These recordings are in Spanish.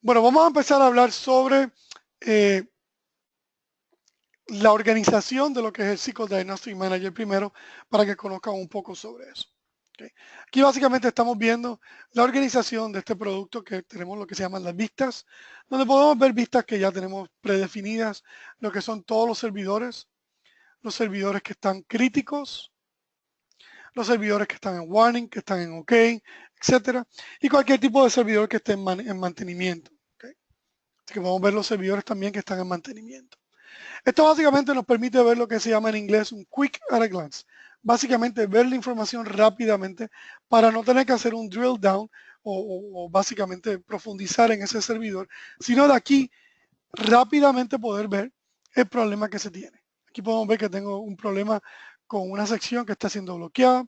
Bueno, vamos a empezar a hablar sobre la organización de lo que es el Cycle Diagnostic Manager primero, para que conozcan un poco sobre eso. ¿Okay? Aquí básicamente estamos viendo la organización de este producto, que tenemos lo que se llaman las vistas, donde podemos ver vistas que ya tenemos predefinidas, lo que son todos los servidores que están críticos, los servidores que están en warning, que están en OK, etcétera, y cualquier tipo de servidor que esté en mantenimiento. ¿Okay? Así que podemos ver los servidores también que están en mantenimiento. Esto básicamente nos permite ver lo que se llama en inglés un quick at a glance. Básicamente ver la información rápidamente para no tener que hacer un drill down o básicamente profundizar en ese servidor, sino de aquí rápidamente poder ver el problema que se tiene. Aquí podemos ver que tengo un problema con una sección que está siendo bloqueada.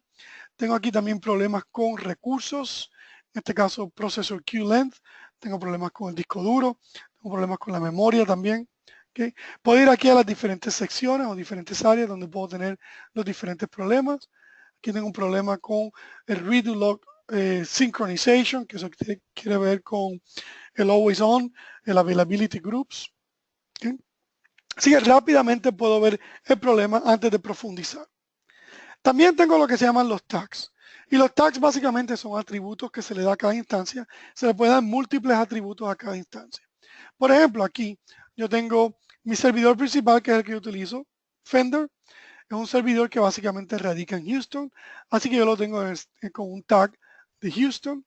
Tengo aquí también problemas con recursos, en este caso Processor Queue Length. Tengo problemas con el disco duro, tengo problemas con la memoria también. ¿Okay? Puedo ir aquí a las diferentes secciones o diferentes áreas donde puedo tener los diferentes problemas. Aquí tengo un problema con el Redo Log Synchronization, que eso quiere ver con el Always On, el Availability Groups. ¿Okay? Así que rápidamente puedo ver el problema antes de profundizar. También tengo lo que se llaman los tags. Y los tags básicamente son atributos que se le da a cada instancia. Se le pueden dar múltiples atributos a cada instancia. Por ejemplo, aquí yo tengo mi servidor principal, que es el que yo utilizo, Fender. Es un servidor que básicamente radica en Houston. Así que yo lo tengo con un tag de Houston.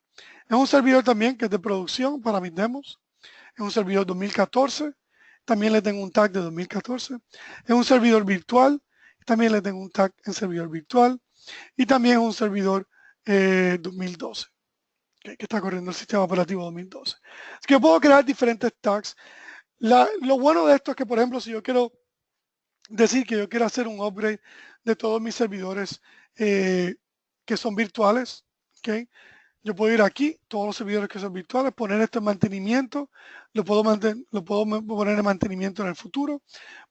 Es un servidor también que es de producción para mis demos. Es un servidor 2014. También le tengo un tag de 2014. Es un servidor virtual. También le tengo un tag en servidor virtual. Y también es un servidor 2012, que está corriendo el sistema operativo 2012. Así que yo puedo crear diferentes tags. Lo bueno de esto es que, por ejemplo, si yo quiero decir que yo quiero hacer un upgrade de todos mis servidores que son virtuales, ¿okay? Yo puedo ir aquí, todos los servidores que son virtuales, poner esto en mantenimiento, lo puedo poner en mantenimiento en el futuro.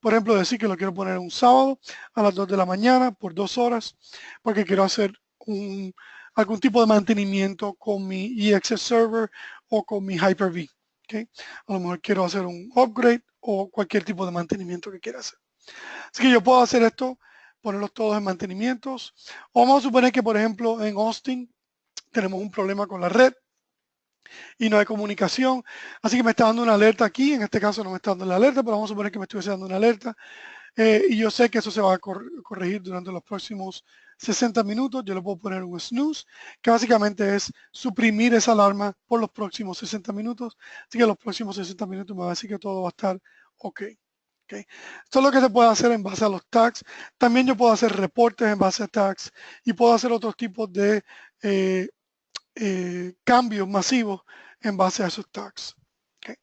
Por ejemplo, decir que lo quiero poner un sábado a las 2 de la mañana por 2 horas, porque quiero hacer algún tipo de mantenimiento con mi EXS Server o con mi Hyper-V. ¿Okay? A lo mejor quiero hacer un upgrade o cualquier tipo de mantenimiento que quiera hacer. Así que yo puedo hacer esto, ponerlos todos en mantenimientos. O vamos a suponer que, por ejemplo, en Austin tenemos un problema con la red y no hay comunicación. Así que me está dando una alerta aquí. En este caso no me está dando la alerta, pero vamos a suponer que me estuviese dando una alerta. Y yo sé que eso se va a corregir durante los próximos 60 minutos. Yo le puedo poner un snooze, que básicamente es suprimir esa alarma por los próximos 60 minutos. Así que los próximos 60 minutos me va a decir que todo va a estar ok. Okay. Esto es lo que se puede hacer en base a los tags. También yo puedo hacer reportes en base a tags y puedo hacer otros tipos de cambios masivos en base a esos tags. Okay.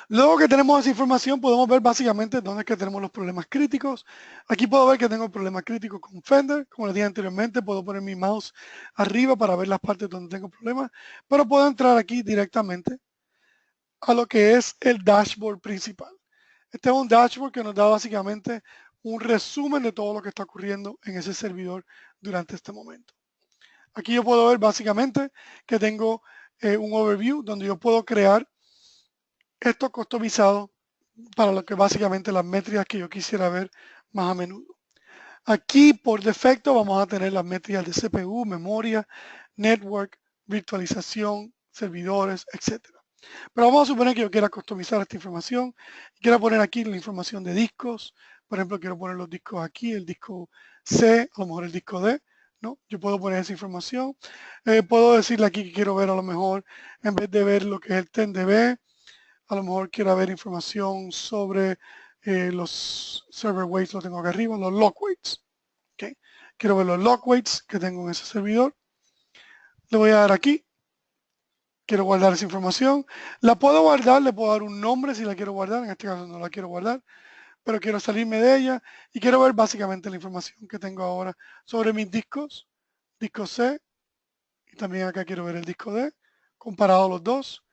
Luego que tenemos esa información, podemos ver básicamente dónde es que tenemos los problemas críticos. Aquí puedo ver que tengo problemas críticos con Fender. Como les dije anteriormente, puedo poner mi mouse arriba para ver las partes donde tengo problemas, pero puedo entrar aquí directamente a lo que es el dashboard principal. Este es un dashboard que nos da básicamente un resumen de todo lo que está ocurriendo en ese servidor durante este momento. Aquí yo puedo ver básicamente que tengo un overview donde yo puedo crear esto customizado para lo que básicamente las métricas que yo quisiera ver más a menudo. Aquí por defecto vamos a tener las métricas de CPU, memoria, network, virtualización, servidores, etc. Pero vamos a suponer que yo quiera customizar esta información y quiera poner aquí la información de discos. Por ejemplo, quiero poner los discos aquí, el disco C, a lo mejor el disco D. ¿no? Yo puedo poner esa información. Puedo decirle aquí que quiero ver a lo mejor, en vez de ver lo que es el 10dB, a lo mejor quiero ver información sobre los server weights, lo tengo acá arriba, los log weights. ¿Okay? Quiero ver los log weights que tengo en ese servidor. Le voy a dar aquí. Quiero guardar esa información. La puedo guardar, le puedo dar un nombre si la quiero guardar. En este caso no la quiero guardar, pero quiero salirme de ella y quiero ver básicamente la información que tengo ahora sobre mis discos. Disco C y también acá quiero ver el disco D, comparado los dos.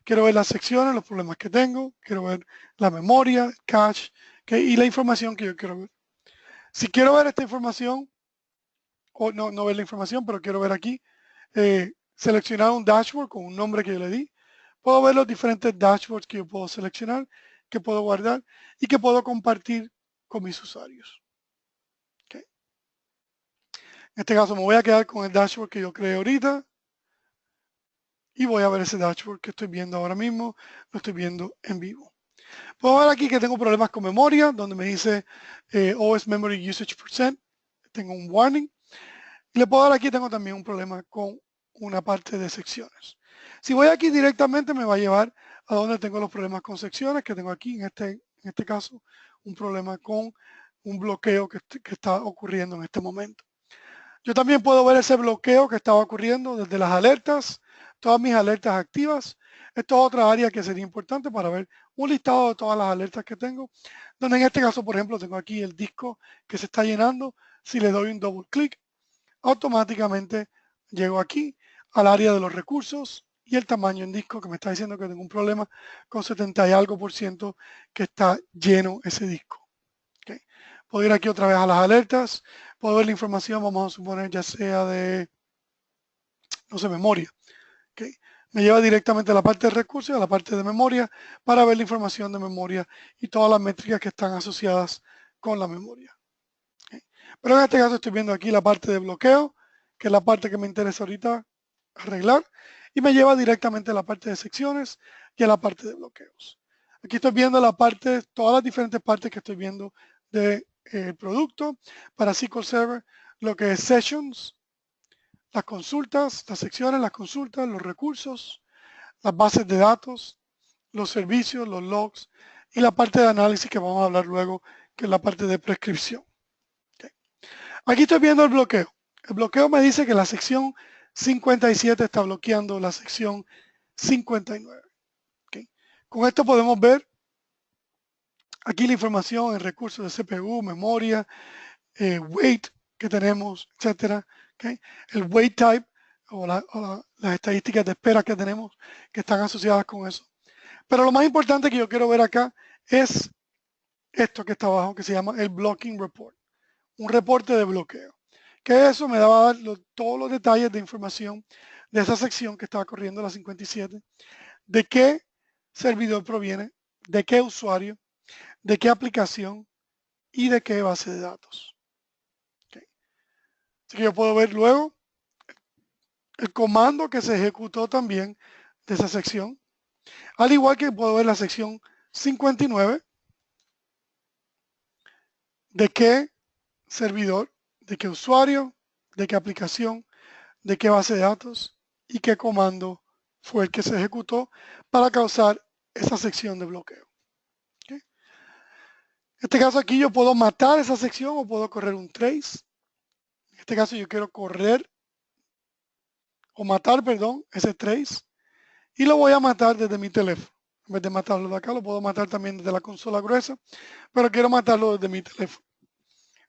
Quiero ver las secciones, los problemas que tengo. Quiero ver la memoria, el cache y la información que yo quiero ver. Si quiero ver esta información, o no ver la información, pero quiero ver aquí, seleccionar un dashboard con un nombre que yo le di. Puedo ver los diferentes dashboards que yo puedo seleccionar, que puedo guardar y que puedo compartir con mis usuarios. Okay. En este caso me voy a quedar con el dashboard que yo creé ahorita y voy a ver ese dashboard que estoy viendo ahora mismo, lo estoy viendo en vivo. Puedo ver aquí que tengo problemas con memoria, donde me dice OS Memory Usage %, tengo un warning. Y le puedo dar aquí, tengo también un problema con una parte de secciones. Si voy aquí directamente me va a llevar a donde tengo los problemas con secciones, que tengo aquí en este caso un problema con un bloqueo que está ocurriendo en este momento. Yo también puedo ver ese bloqueo que estaba ocurriendo desde las alertas, todas mis alertas activas. Esto es otra área que sería importante para ver un listado de todas las alertas que tengo, donde en este caso, por ejemplo, tengo aquí el disco que se está llenando. Si le doy un doble clic, automáticamente llego aquí al área de los recursos y el tamaño en disco que me está diciendo que tengo un problema con 70 y algo % que está lleno ese disco. Okay. Puedo ir aquí otra vez a las alertas, puedo ver la información, vamos a suponer ya sea de, no sé, memoria. Okay. Me lleva directamente a la parte de recursos y a la parte de memoria para ver la información de memoria y todas las métricas que están asociadas con la memoria. Okay. Pero en este caso estoy viendo aquí la parte de bloqueo, que es la parte que me interesa ahorita arreglar, y me lleva directamente a la parte de secciones y a la parte de bloqueos. Aquí estoy viendo la parte, todas las diferentes partes que estoy viendo del producto para SQL Server, lo que es Sessions, las consultas, las secciones, las consultas, los recursos, las bases de datos, los servicios, los logs y la parte de análisis que vamos a hablar luego, que es la parte de prescripción. Okay. Aquí estoy viendo el bloqueo. El bloqueo me dice que la sección 57 está bloqueando la sección 59. Okay. Con esto podemos ver aquí la información en recursos de CPU, memoria, weight que tenemos, etcétera. Okay. El weight type o las estadísticas de espera que tenemos que están asociadas con eso. Pero lo más importante que yo quiero ver acá es esto que está abajo, que se llama el blocking report, un reporte de bloqueo. Que eso me daba a dar todos los detalles de información de esa sección que estaba corriendo la 57, de qué servidor proviene, de qué usuario, de qué aplicación y de qué base de datos. Okay. Así que yo puedo ver luego el comando que se ejecutó también de esa sección, al igual que puedo ver la sección 59, de qué servidor, de qué usuario, de qué aplicación, de qué base de datos y qué comando fue el que se ejecutó para causar esa sección de bloqueo. ¿Okay? En este caso aquí yo puedo matar esa sección o puedo correr un trace. En este caso yo quiero correr o matar, perdón, ese trace y lo voy a matar desde mi teléfono. En vez de matarlo de acá, lo puedo matar también desde la consola gruesa, pero quiero matarlo desde mi teléfono.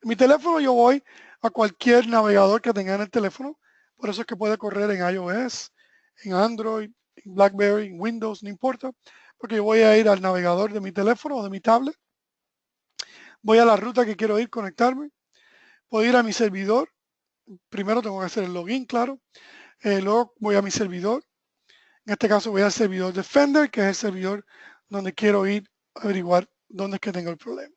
En mi teléfono yo voy a cualquier navegador que tenga en el teléfono, por eso es que puede correr en iOS, en Android, en BlackBerry, en Windows, no importa, porque yo voy a ir al navegador de mi teléfono o de mi tablet, voy a la ruta que quiero ir, conectarme, puedo ir a mi servidor, primero tengo que hacer el login, claro, luego voy a mi servidor, en este caso voy al servidor Defender, que es el servidor donde quiero ir a averiguar dónde es que tengo el problema.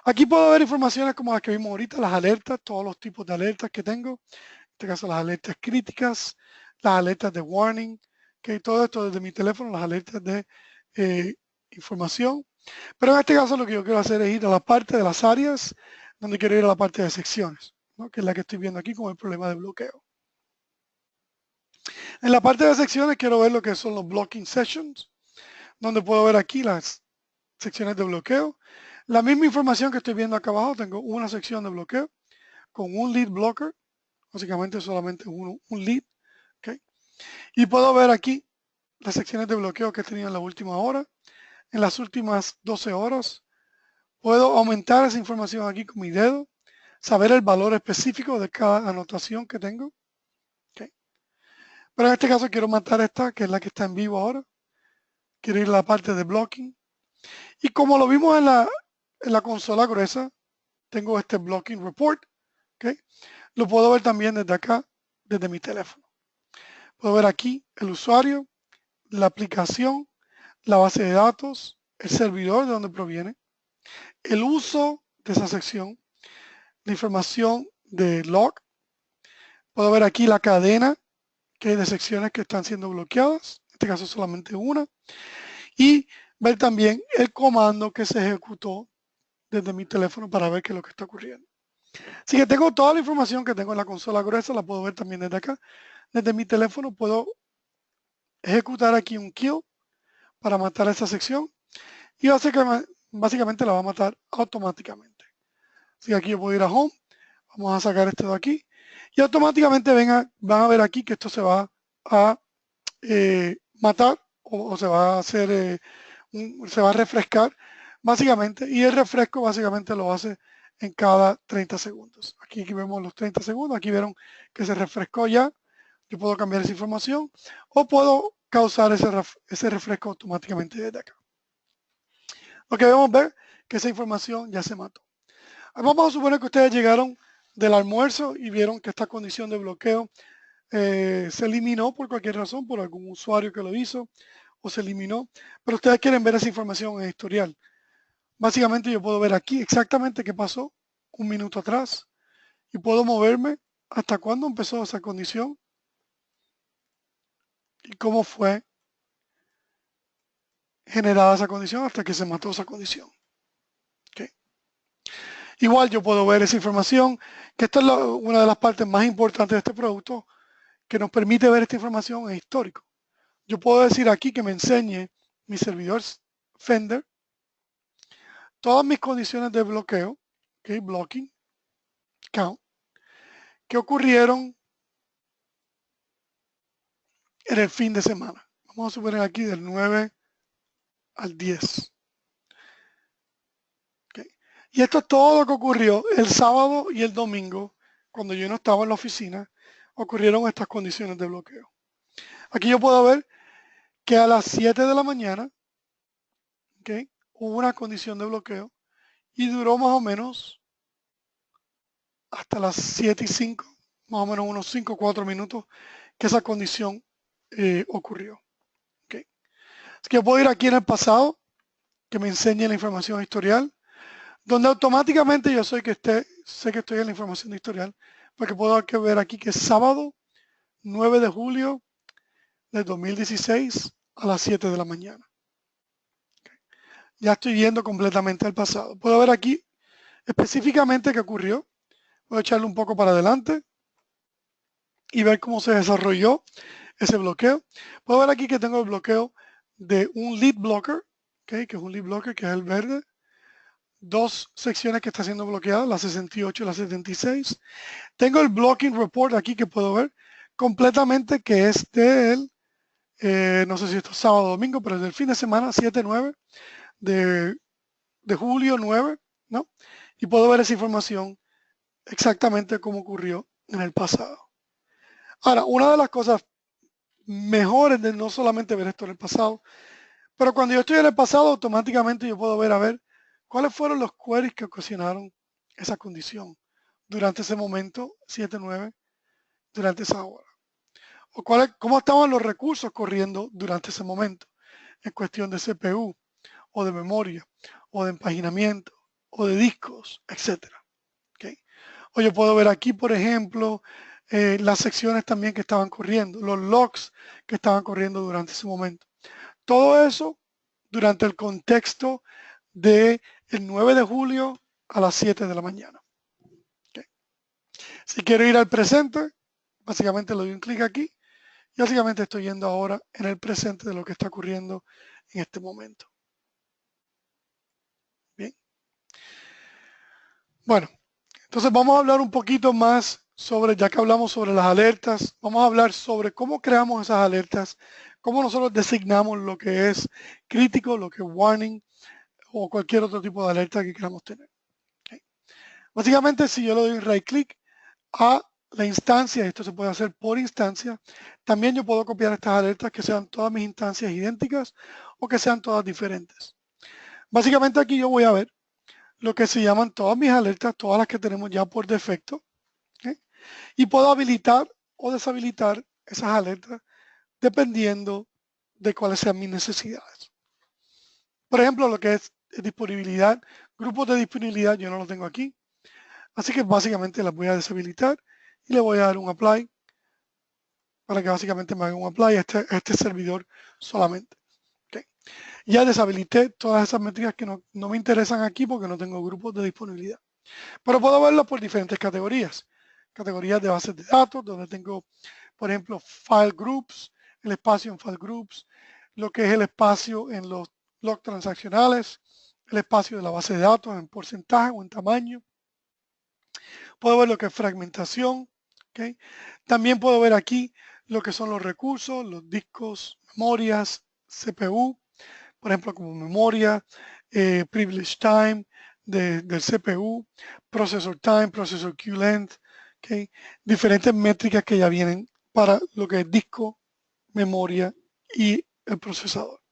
Aquí puedo ver informaciones como las que vimos ahorita, las alertas, todos los tipos de alertas que tengo. En este caso las alertas críticas, las alertas de warning, okay, todo esto desde mi teléfono, las alertas de información. Pero en este caso lo que yo quiero hacer es ir a la parte de las áreas, donde quiero ir a la parte de secciones, ¿no? Que es la que estoy viendo aquí con el problema de bloqueo. En la parte de secciones quiero ver lo que son los blocking sessions, donde puedo ver aquí las secciones de bloqueo. La misma información que estoy viendo acá abajo, tengo una sección de bloqueo con un lead blocker, básicamente solamente un lead, ¿okay? Y puedo ver aquí las secciones de bloqueo que he tenido en la última hora, en las últimas 12 horas. Puedo aumentar esa información aquí con mi dedo, saber el valor específico de cada anotación que tengo, ¿okay? Pero en este caso quiero matar esta, que es la que está en vivo ahora. Quiero ir a la parte de blocking. Y como lo vimos en la consola gruesa, tengo este blocking report, ¿okay? Lo puedo ver también desde acá, desde mi teléfono. Puedo ver aquí el usuario, la aplicación, la base de datos, el servidor de donde proviene, el uso de esa sección, la información de log. Puedo ver aquí la cadena que hay de secciones que están siendo bloqueadas, en este caso solamente una, y ver también el comando que se ejecutó desde mi teléfono para ver qué es lo que está ocurriendo. Así que tengo toda la información que tengo en la consola gruesa, la puedo ver también desde acá. Desde mi teléfono puedo ejecutar aquí un kill para matar esa sección y básicamente la va a matar automáticamente. Así que aquí yo puedo ir a Home, vamos a sacar esto de aquí y automáticamente van a ver aquí que esto se va a matar o se va a hacer, se va a refrescar básicamente, y el refresco básicamente lo hace en cada 30 segundos. Aquí vemos los 30 segundos, aquí vieron que se refrescó ya. Yo puedo cambiar esa información o puedo causar ese refresco automáticamente desde acá. Lo que debemos ver que esa información ya se mató. Vamos a suponer que ustedes llegaron del almuerzo y vieron que esta condición de bloqueo se eliminó por cualquier razón, por algún usuario que lo hizo o se eliminó, pero ustedes quieren ver esa información en historial. Básicamente yo puedo ver aquí exactamente qué pasó un minuto atrás y puedo moverme hasta cuándo empezó esa condición y cómo fue generada esa condición hasta que se mató esa condición. ¿Okay? Igual yo puedo ver esa información, que esta es una de las partes más importantes de este producto, que nos permite ver esta información en histórico. Yo puedo decir aquí que me enseñe mi servidor Fender todas mis condiciones de bloqueo, ¿okay? Blocking, count, que ocurrieron en el fin de semana. Vamos a suponer aquí del 9 al 10. ¿Okay? Y esto es todo lo que ocurrió el sábado y el domingo, cuando yo no estaba en la oficina, ocurrieron estas condiciones de bloqueo. Aquí yo puedo ver que a las 7 de la mañana, ¿okay? Hubo una condición de bloqueo y duró más o menos hasta las 7 y 5, más o menos unos 5 o 4 minutos que esa condición ocurrió. ¿Okay? Así que yo puedo ir aquí en el pasado, que me enseñe la información historial, donde automáticamente yo sé que estoy en la información de historial, porque puedo ver aquí que es sábado 9 de julio del 2016 a las 7 de la mañana. ¿Okay? Ya estoy yendo completamente al pasado. Puedo ver aquí específicamente qué ocurrió. Voy a echarle un poco para adelante y ver cómo se desarrolló ese bloqueo. Puedo ver aquí que tengo el bloqueo de un lead blocker, ¿okay? Que es un lead blocker, que es el verde. Dos secciones que está siendo bloqueadas, la 68 y la 76. Tengo el blocking report aquí que puedo ver completamente, que es del, no sé si esto es sábado o domingo, pero es del fin de semana, 7-9 de julio 9, ¿no? Y puedo ver esa información exactamente como ocurrió en el pasado. Ahora, una de las cosas mejores de no solamente ver esto en el pasado, pero cuando yo estoy en el pasado, automáticamente yo puedo ver a ver cuáles fueron los queries que ocasionaron esa condición durante ese momento, 7-9, durante esa hora. O cómo estaban los recursos corriendo durante ese momento, en cuestión de CPU, o de memoria, o de empaginamiento, o de discos, etc. ¿Okay? O yo puedo ver aquí, por ejemplo, las secciones también que estaban corriendo, los logs que estaban corriendo durante ese momento. Todo eso durante el contexto del 9 de julio a las 7 de la mañana. ¿Okay? Si quiero ir al presente, básicamente le doy un clic aquí y básicamente estoy yendo ahora en el presente de lo que está ocurriendo en este momento. Bien. Bueno, entonces vamos a hablar un poquito más sobre, ya que hablamos sobre las alertas, vamos a hablar sobre cómo creamos esas alertas, cómo nosotros designamos lo que es crítico, lo que es warning o cualquier otro tipo de alerta que queramos tener. ¿Okay? Básicamente, si yo le doy right click a la instancia, esto se puede hacer por instancia, también yo puedo copiar estas alertas que sean todas mis instancias idénticas o que sean todas diferentes. Básicamente aquí yo voy a ver lo que se llaman todas mis alertas, todas las que tenemos ya por defecto, ¿okay? Y puedo habilitar o deshabilitar esas alertas dependiendo de cuáles sean mis necesidades. Por ejemplo, lo que es disponibilidad, grupos de disponibilidad, yo no lo tengo aquí. Así que básicamente las voy a deshabilitar y le voy a dar un apply para que básicamente me haga un apply a este servidor solamente. Okay. Ya deshabilité todas esas métricas que no me interesan aquí porque no tengo grupos de disponibilidad. Pero puedo verlo por diferentes categorías. Categorías de bases de datos, donde tengo, por ejemplo, file groups, el espacio en file groups, lo que es el espacio en los logs transaccionales, el espacio de la base de datos en porcentaje o en tamaño. Puedo ver lo que es fragmentación. ¿Okay? También puedo ver aquí lo que son los recursos, los discos, memorias, CPU, por ejemplo, como memoria, privilege time del CPU, processor time, processor queue length, ¿okay? Diferentes métricas que ya vienen para lo que es disco, memoria y el procesador.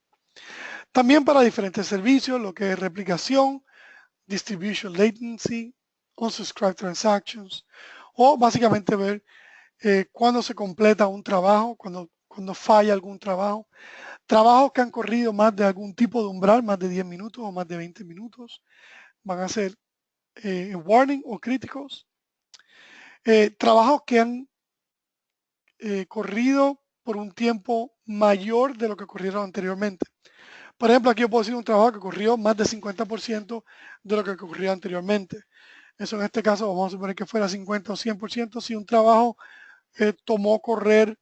También para diferentes servicios, lo que es replicación, distribution latency, unsubscribed transactions, o básicamente ver cuándo se completa un trabajo, cuando falla algún trabajo, trabajos que han corrido más de algún tipo de umbral, más de 10 minutos o más de 20 minutos, van a ser warning o críticos. Trabajos que han corrido por un tiempo mayor de lo que corrieron anteriormente. Por ejemplo, aquí yo puedo decir un trabajo que corrió más del 50% de lo que ocurrió anteriormente. Eso en este caso vamos a suponer que fuera 50 o 100%. Si un trabajo tomó correr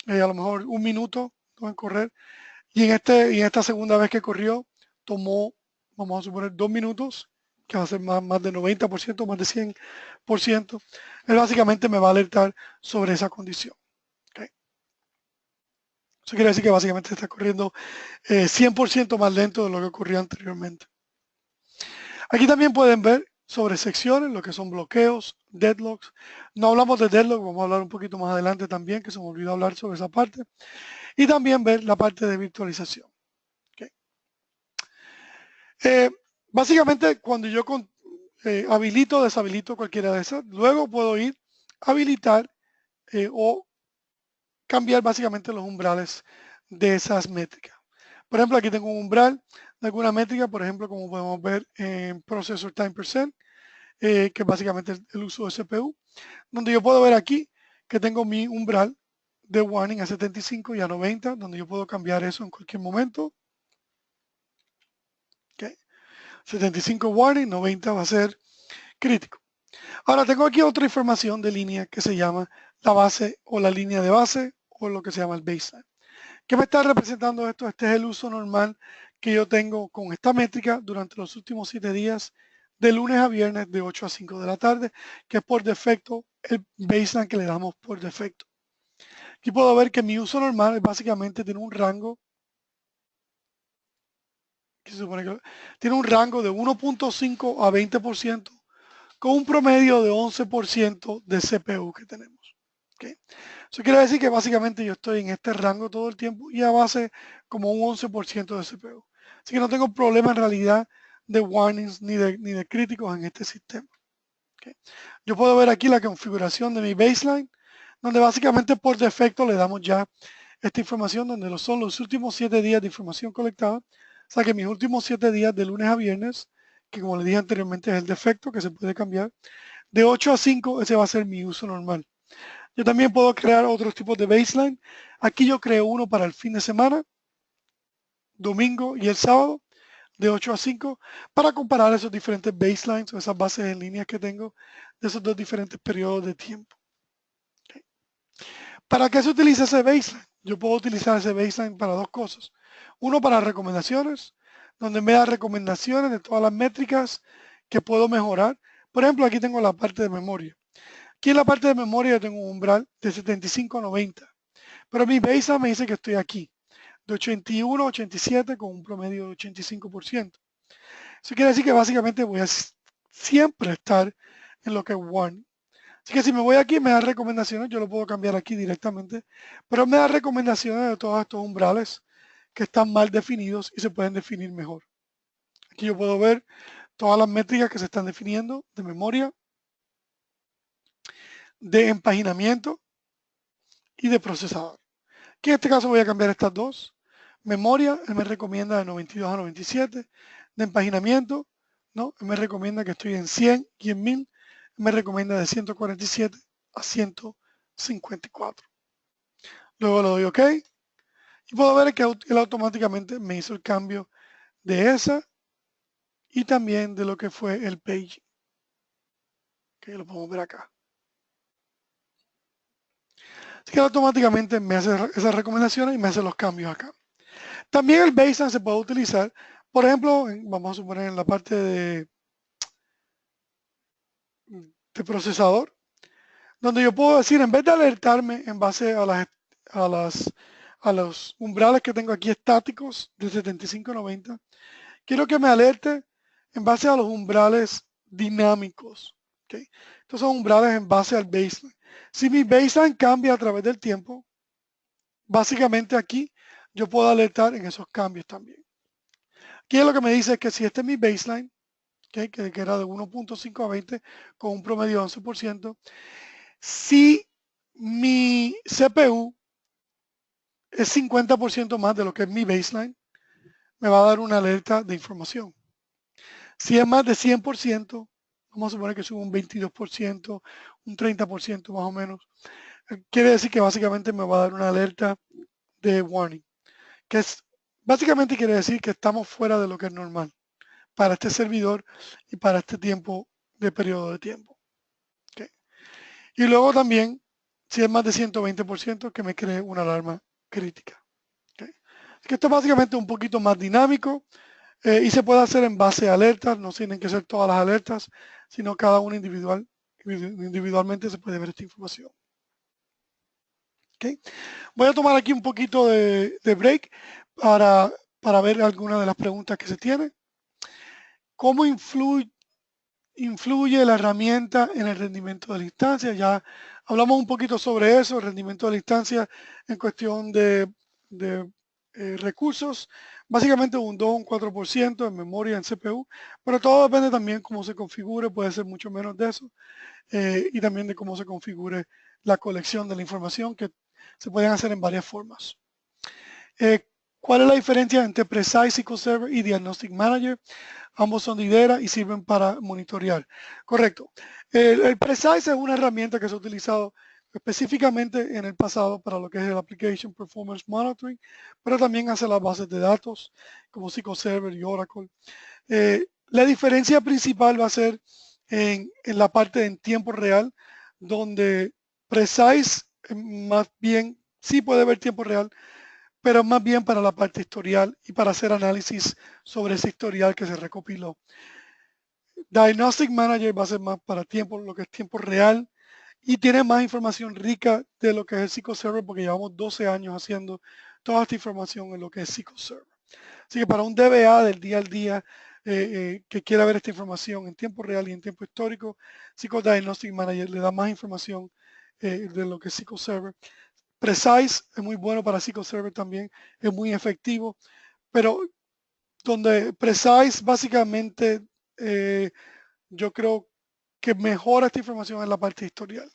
a lo mejor un minuto en correr y en esta segunda vez que corrió tomó, vamos a suponer, 2 minutos, que va a ser más de 90%, más de 100%, él básicamente me va a alertar sobre esa condición. ¿Okay? Eso quiere decir que básicamente está corriendo 100% más lento de lo que ocurrió anteriormente. Aquí también pueden ver sobre secciones, lo que son bloqueos, deadlocks. No hablamos de deadlock, vamos a hablar un poquito más adelante también, que se me olvidó hablar sobre esa parte. Y también ver la parte de virtualización. ¿Okay? Básicamente, cuando yo habilito o deshabilito cualquiera de esas, luego puedo ir a habilitar o cambiar básicamente los umbrales de esas métricas. Por ejemplo, aquí tengo un umbral de alguna métrica, por ejemplo, como podemos ver en Processor Time %, que es básicamente el uso de CPU, donde yo puedo ver aquí que tengo mi umbral de warning a 75 y a 90, donde yo puedo cambiar eso en cualquier momento. Okay. 75 warning, 90 va a ser crítico. Ahora tengo aquí otra información de línea que se llama la base o la línea de base o lo que se llama el baseline. ¿Qué me está representando esto? Este es el uso normal que yo tengo con esta métrica durante los últimos 7 días, de lunes a viernes, de 8 a 5 de la tarde, que es por defecto el baseline que le damos por defecto. Aquí puedo ver que mi uso normal básicamente tiene un rango, que se supone que tiene un rango de 1.5 a 20%, con un promedio de 11% de CPU que tenemos. ¿Okay? Eso quiere decir que básicamente yo estoy en este rango todo el tiempo y a base como un 11% de CPU. Así que no tengo problema en realidad de warnings ni de críticos en este sistema. ¿Okay? Yo puedo ver aquí la configuración de mi baseline, donde básicamente por defecto le damos ya esta información, donde son los últimos 7 días de información colectada. O sea que mis últimos 7 días de lunes a viernes, que como les dije anteriormente es el defecto que se puede cambiar, de 8 a 5 ese va a ser mi uso normal. Yo también puedo crear otros tipos de baseline. Aquí yo creo uno para el fin de semana, domingo y el sábado, de 8 a 5, para comparar esos diferentes baselines o esas bases en línea que tengo de esos dos diferentes periodos de tiempo. Okay. ¿Para qué se utiliza ese baseline? Yo puedo utilizar ese baseline para dos cosas. Uno, para recomendaciones, donde me da recomendaciones de todas las métricas que puedo mejorar. Por ejemplo, aquí tengo la parte de memoria. Aquí en la parte de memoria yo tengo un umbral de 75 a 90, pero mi baseline me dice que estoy aquí, de 81 a 87 con un promedio de 85%. Eso quiere decir que básicamente voy a siempre estar en lo que es warning. Así que si me voy aquí me da recomendaciones, yo lo puedo cambiar aquí directamente, pero me da recomendaciones de todos estos umbrales que están mal definidos y se pueden definir mejor. Aquí yo puedo ver todas las métricas que se están definiendo de memoria, de empaginamiento y de procesador. Aquí en este caso voy a cambiar estas dos. Memoria, él me recomienda de 92 a 97. De empaginamiento, ¿no? Él me recomienda que estoy en 100 y en 1000. Él me recomienda de 147 a 154. Luego le doy OK. Y puedo ver que él automáticamente me hizo el cambio de esa y también de lo que fue el page. Que lo podemos ver acá. Así que automáticamente me hace esas recomendaciones y me hace los cambios acá. También el baseline se puede utilizar, por ejemplo, vamos a suponer en la parte de procesador, donde yo puedo decir, en vez de alertarme en base a los umbrales que tengo aquí estáticos de 75-90, quiero que me alerte en base a los umbrales dinámicos. ¿Okay? Estos son umbrales en base al baseline. Si mi baseline cambia a través del tiempo, básicamente aquí yo puedo alertar en esos cambios también. Aquí lo que me dice es que si este es mi baseline, ¿okay? que era de 1.5 a 20 con un promedio de 11%, si mi CPU es 50% más de lo que es mi baseline, me va a dar una alerta de información. Si es más de 100%, vamos a suponer que sube un 22%, un 30% más o menos, quiere decir que básicamente me va a dar una alerta de warning, que es básicamente quiere decir que estamos fuera de lo que es normal para este servidor y para este tiempo de periodo de tiempo. ¿Okay? Y luego también, si es más de 120%, que me cree una alarma crítica. ¿Okay? Que esto es básicamente un poquito más dinámico y se puede hacer en base a alertas, no tienen que ser todas las alertas, sino cada una individualmente se puede ver esta información. ¿Okay? Voy a tomar aquí un poquito de break para ver algunas de las preguntas que se tienen. ¿Cómo influye la herramienta en el rendimiento de la instancia? Ya hablamos un poquito sobre eso, el rendimiento de la instancia en cuestión de recursos, básicamente un 2 o un 4% en memoria, en CPU, pero todo depende también cómo se configure, puede ser mucho menos de eso, y también de cómo se configure la colección de la información, que se pueden hacer en varias formas. ¿Cuál es la diferencia entre Precise SQL Server y Diagnostic Manager? Ambos son de IDERA y sirven para monitorear. Correcto. El Precise es una herramienta que se ha utilizado específicamente en el pasado para lo que es el Application Performance Monitoring, pero también hace las bases de datos como SQL Server y Oracle. La diferencia principal va a ser en la parte en tiempo real, donde Precise más bien sí puede ver tiempo real, pero más bien para la parte historial y para hacer análisis sobre ese historial que se recopiló. Diagnostic Manager va a ser más para tiempo, lo que es tiempo real, y tiene más información rica de lo que es el SQL Server, porque llevamos 12 años haciendo toda esta información en lo que es SQL Server. Así que para un DBA del día al día que quiera ver esta información en tiempo real y en tiempo histórico, SQL Diagnostic Manager le da más información de lo que es SQL Server. Precise es muy bueno para SQL Server también, es muy efectivo, pero donde Precise básicamente yo creo que mejora esta información en la parte historial,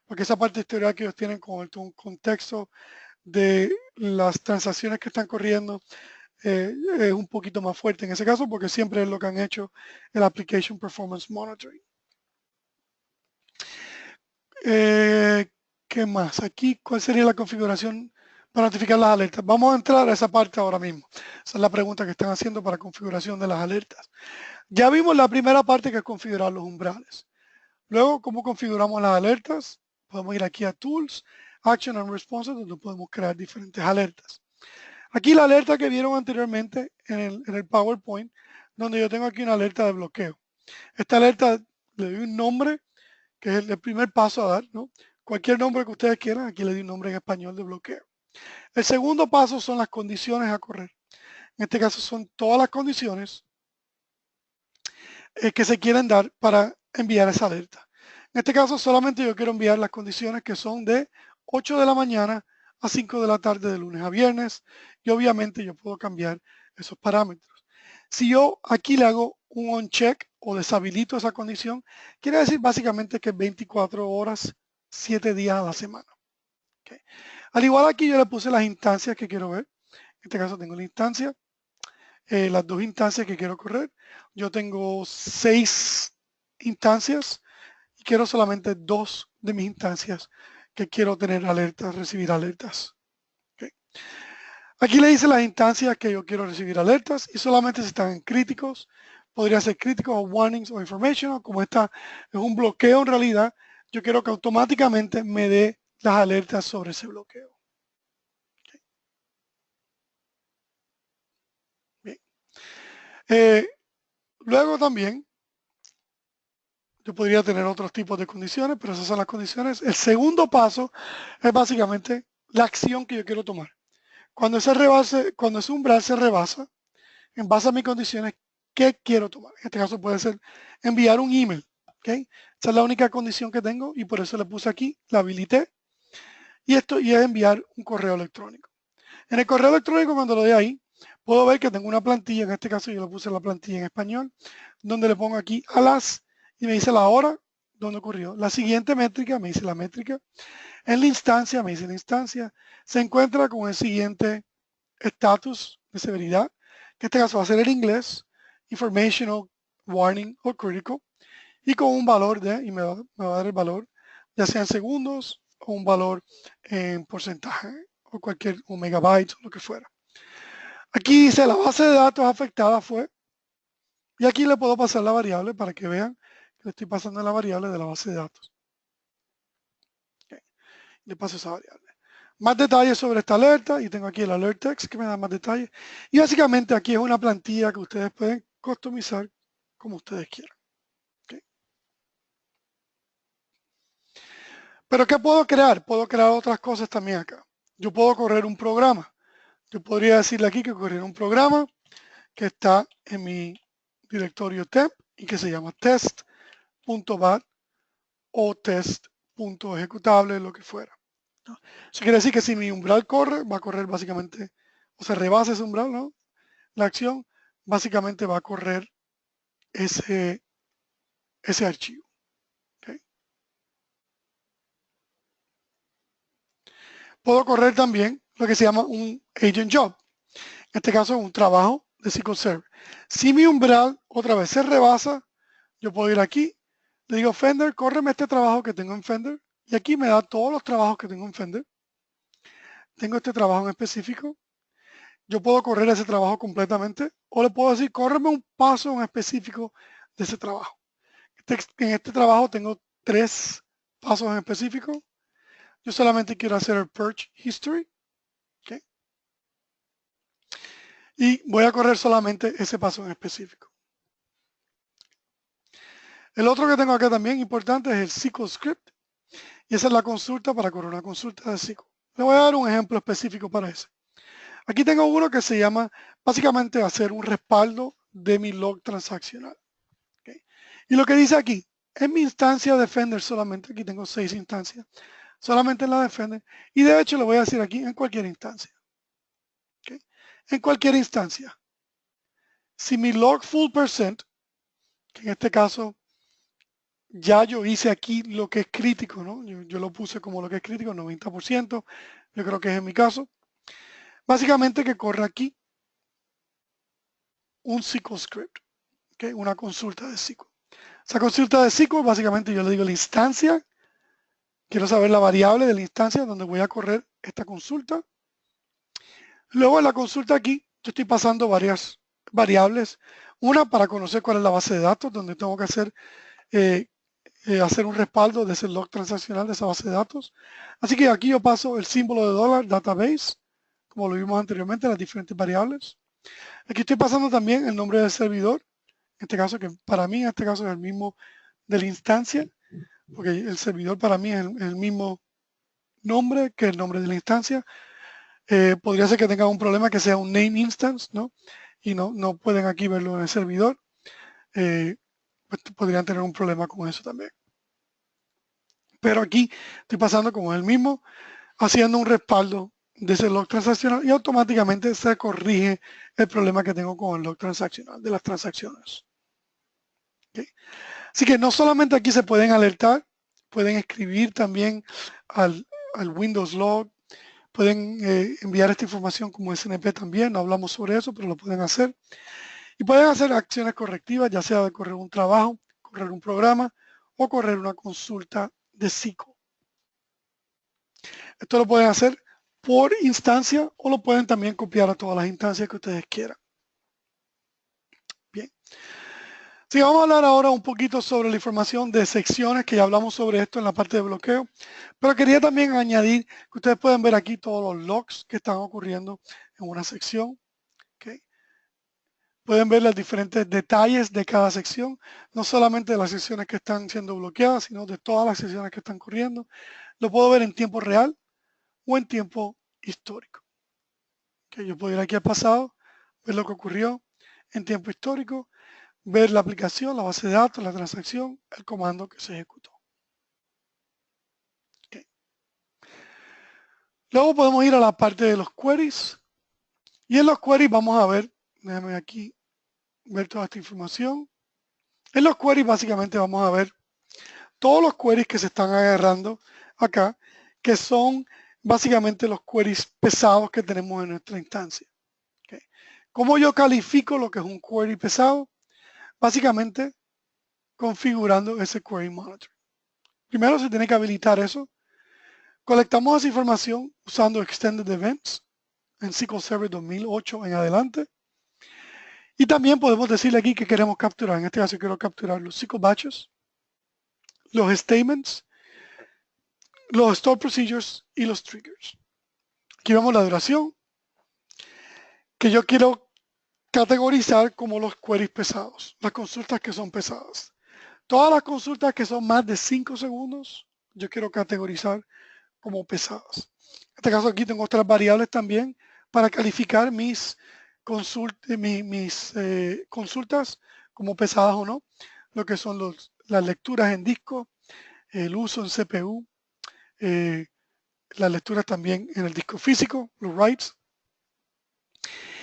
porque esa parte historial que ellos tienen con el contexto de las transacciones que están corriendo es un poquito más fuerte en ese caso, porque siempre es lo que han hecho el Application Performance Monitoring. ¿Qué más? Aquí, ¿cuál sería la configuración para notificar las alertas? Vamos a entrar a esa parte ahora mismo. Esa es la pregunta que están haciendo para configuración de las alertas. Ya vimos la primera parte que es configurar los umbrales. Luego, ¿cómo configuramos las alertas? Podemos ir aquí a Tools, Action and Responses, donde podemos crear diferentes alertas. Aquí la alerta que vieron anteriormente en el PowerPoint, donde yo tengo aquí una alerta de bloqueo. Esta alerta le doy un nombre, que es el primer paso a dar, ¿no? Cualquier nombre que ustedes quieran, aquí le doy un nombre en español de bloqueo. El segundo paso son las condiciones a correr. En este caso son todas las condiciones que se quieren dar para enviar esa alerta. En este caso solamente yo quiero enviar las condiciones que son de 8 de la mañana a 5 de la tarde de lunes a viernes y obviamente yo puedo cambiar esos parámetros. Si yo aquí le hago un on-check o deshabilito esa condición, quiere decir básicamente que 24 horas, 7 días a la semana. ¿Okay? Al igual aquí yo le puse las instancias que quiero ver, En este caso tengo la instancia, las dos instancias que quiero correr. Yo tengo 6 instancias y quiero solamente 2 de mis instancias que quiero tener alertas, recibir alertas. ¿Okay? Aquí le dice las instancias que yo quiero recibir alertas y solamente si están en críticos, podría ser críticos o warnings o information, como esta es un bloqueo en realidad, yo quiero que automáticamente me dé las alertas sobre ese bloqueo. ¿Okay? Bien. Luego también, yo podría tener otros tipos de condiciones, pero esas son las condiciones. El segundo paso es básicamente la acción que yo quiero tomar. Cuando ese umbral se rebasa, en base a mis condiciones, ¿qué quiero tomar? En este caso puede ser enviar un email. ¿Okay? Esa es la única condición que tengo y por eso le puse aquí, la habilité. Y es enviar un correo electrónico. En el correo electrónico, cuando lo doy ahí, puedo ver que tengo una plantilla, en este caso yo le puse la plantilla en español, donde le pongo aquí a las y me dice la hora donde ocurrió. La siguiente métrica, me dice la métrica. En la instancia, me dice la instancia, se encuentra con el siguiente estatus de severidad, que en este caso va a ser el inglés, informational, warning o critical, y con un valor y me va a dar el valor, ya sea en segundos o un valor en porcentaje, o un megabyte, o lo que fuera. Aquí dice la base de datos afectada fue, y aquí le puedo pasar la variable para que vean que le estoy pasando la variable de la base de datos. Okay. Le paso esa variable. Más detalles sobre esta alerta, y tengo aquí el alert text que me da más detalles. Y básicamente aquí es una plantilla que ustedes pueden customizar como ustedes quieran. Okay. Pero ¿qué puedo crear? Puedo crear otras cosas también acá. Yo puedo correr un programa. Yo podría decirle aquí que corriera un programa que está en mi directorio temp y que se llama test.bat o test.ejecutable, lo que fuera. Eso quiere decir que si mi umbral corre, va a correr básicamente, o se rebasa ese umbral, ¿no? La acción básicamente va a correr ese archivo. ¿Okay? Puedo correr también lo que se llama un agent job. En este caso es un trabajo de SQL Server. Si mi umbral otra vez se rebasa, yo puedo ir aquí, le digo Fender, córreme este trabajo que tengo en Fender, y aquí me da todos los trabajos que tengo en Fender. Tengo este trabajo en específico. Yo puedo correr ese trabajo completamente, o le puedo decir, córreme un paso en específico de ese trabajo. En este trabajo tengo 3 pasos en específico. Yo solamente quiero hacer el Purge History. ¿Okay? Y voy a correr solamente ese paso en específico. El otro que tengo acá también importante es el SQL Script. Y esa es la consulta para correr una consulta de SQL. Le voy a dar un ejemplo específico para ese. Aquí tengo uno que se llama básicamente hacer un respaldo de mi log transaccional. ¿Okay? Y lo que dice aquí, en mi instancia Defender solamente, aquí tengo 6 instancias, solamente en la Defender, y de hecho le voy a decir aquí en cualquier instancia. ¿Okay? En cualquier instancia. Si mi log full percent, que en este caso ya yo hice aquí lo que es crítico, ¿no? Yo lo puse como lo que es crítico, 90%, yo creo que es en mi caso. Básicamente que corre aquí un SQL script, ¿okay? Una consulta de SQL. Esa consulta de SQL, básicamente yo le digo la instancia, quiero saber la variable de la instancia donde voy a correr esta consulta. Luego en la consulta aquí, yo estoy pasando varias variables. Una para conocer cuál es la base de datos, donde tengo que hacer un respaldo de ese log transaccional de esa base de datos. Así que aquí yo paso el símbolo de dólar, database, como lo vimos anteriormente, las diferentes variables. Aquí estoy pasando también el nombre del servidor, en este caso, que para mí en este caso es el mismo de la instancia, porque el servidor para mí es el mismo nombre que el nombre de la instancia. Podría ser que tengan un problema que sea un name instance, ¿no? Y no pueden aquí verlo en el servidor. Pues podrían tener un problema con eso también. Pero aquí estoy pasando como el mismo, haciendo un respaldo de ese log transaccional y automáticamente se corrige el problema que tengo con el log transaccional de las transacciones. ¿Okay? Así que no solamente aquí se pueden alertar, pueden escribir también al Windows Log, pueden enviar esta información como SNP también, no hablamos sobre eso, pero lo pueden hacer. Y pueden hacer acciones correctivas, ya sea de correr un trabajo, correr un programa o correr una consulta de SQL. Esto lo pueden hacer por instancia o lo pueden también copiar a todas las instancias que ustedes quieran. Bien. Sí, vamos a hablar ahora un poquito sobre la información de secciones, que ya hablamos sobre esto en la parte de bloqueo, pero quería también añadir que ustedes pueden ver aquí todos los logs que están ocurriendo en una sección. ¿Okay? Pueden ver los diferentes detalles de cada sección, no solamente de las secciones que están siendo bloqueadas, sino de todas las secciones que están corriendo. Lo puedo ver en tiempo real o en tiempo histórico. ¿Okay? Yo puedo ir aquí al pasado, ver lo que ocurrió en tiempo histórico, ver la aplicación, la base de datos, la transacción, el comando que se ejecutó. Okay. Luego podemos ir a la parte de los queries. Y en los queries vamos a ver, déjame aquí ver toda esta información. En los queries básicamente vamos a ver todos los queries que se están agarrando acá, que son básicamente los queries pesados que tenemos en nuestra instancia. Okay. ¿Cómo yo califico lo que es un query pesado? Básicamente configurando ese query monitor. Primero se tiene que habilitar eso. Colectamos esa información usando Extended Events en SQL Server 2008 en adelante. Y también podemos decirle aquí que queremos capturar. En este caso quiero capturar los SQL batches, los statements, los store procedures y los triggers. Aquí vemos la duración que yo quiero categorizar como los queries pesados, las consultas que son pesadas. Todas las consultas que son más de 5 segundos, yo quiero categorizar como pesadas. En este caso aquí tengo otras variables también para calificar mis consultas como pesadas o no, lo que son las lecturas en disco, el uso en CPU, las lecturas también en el disco físico, los writes.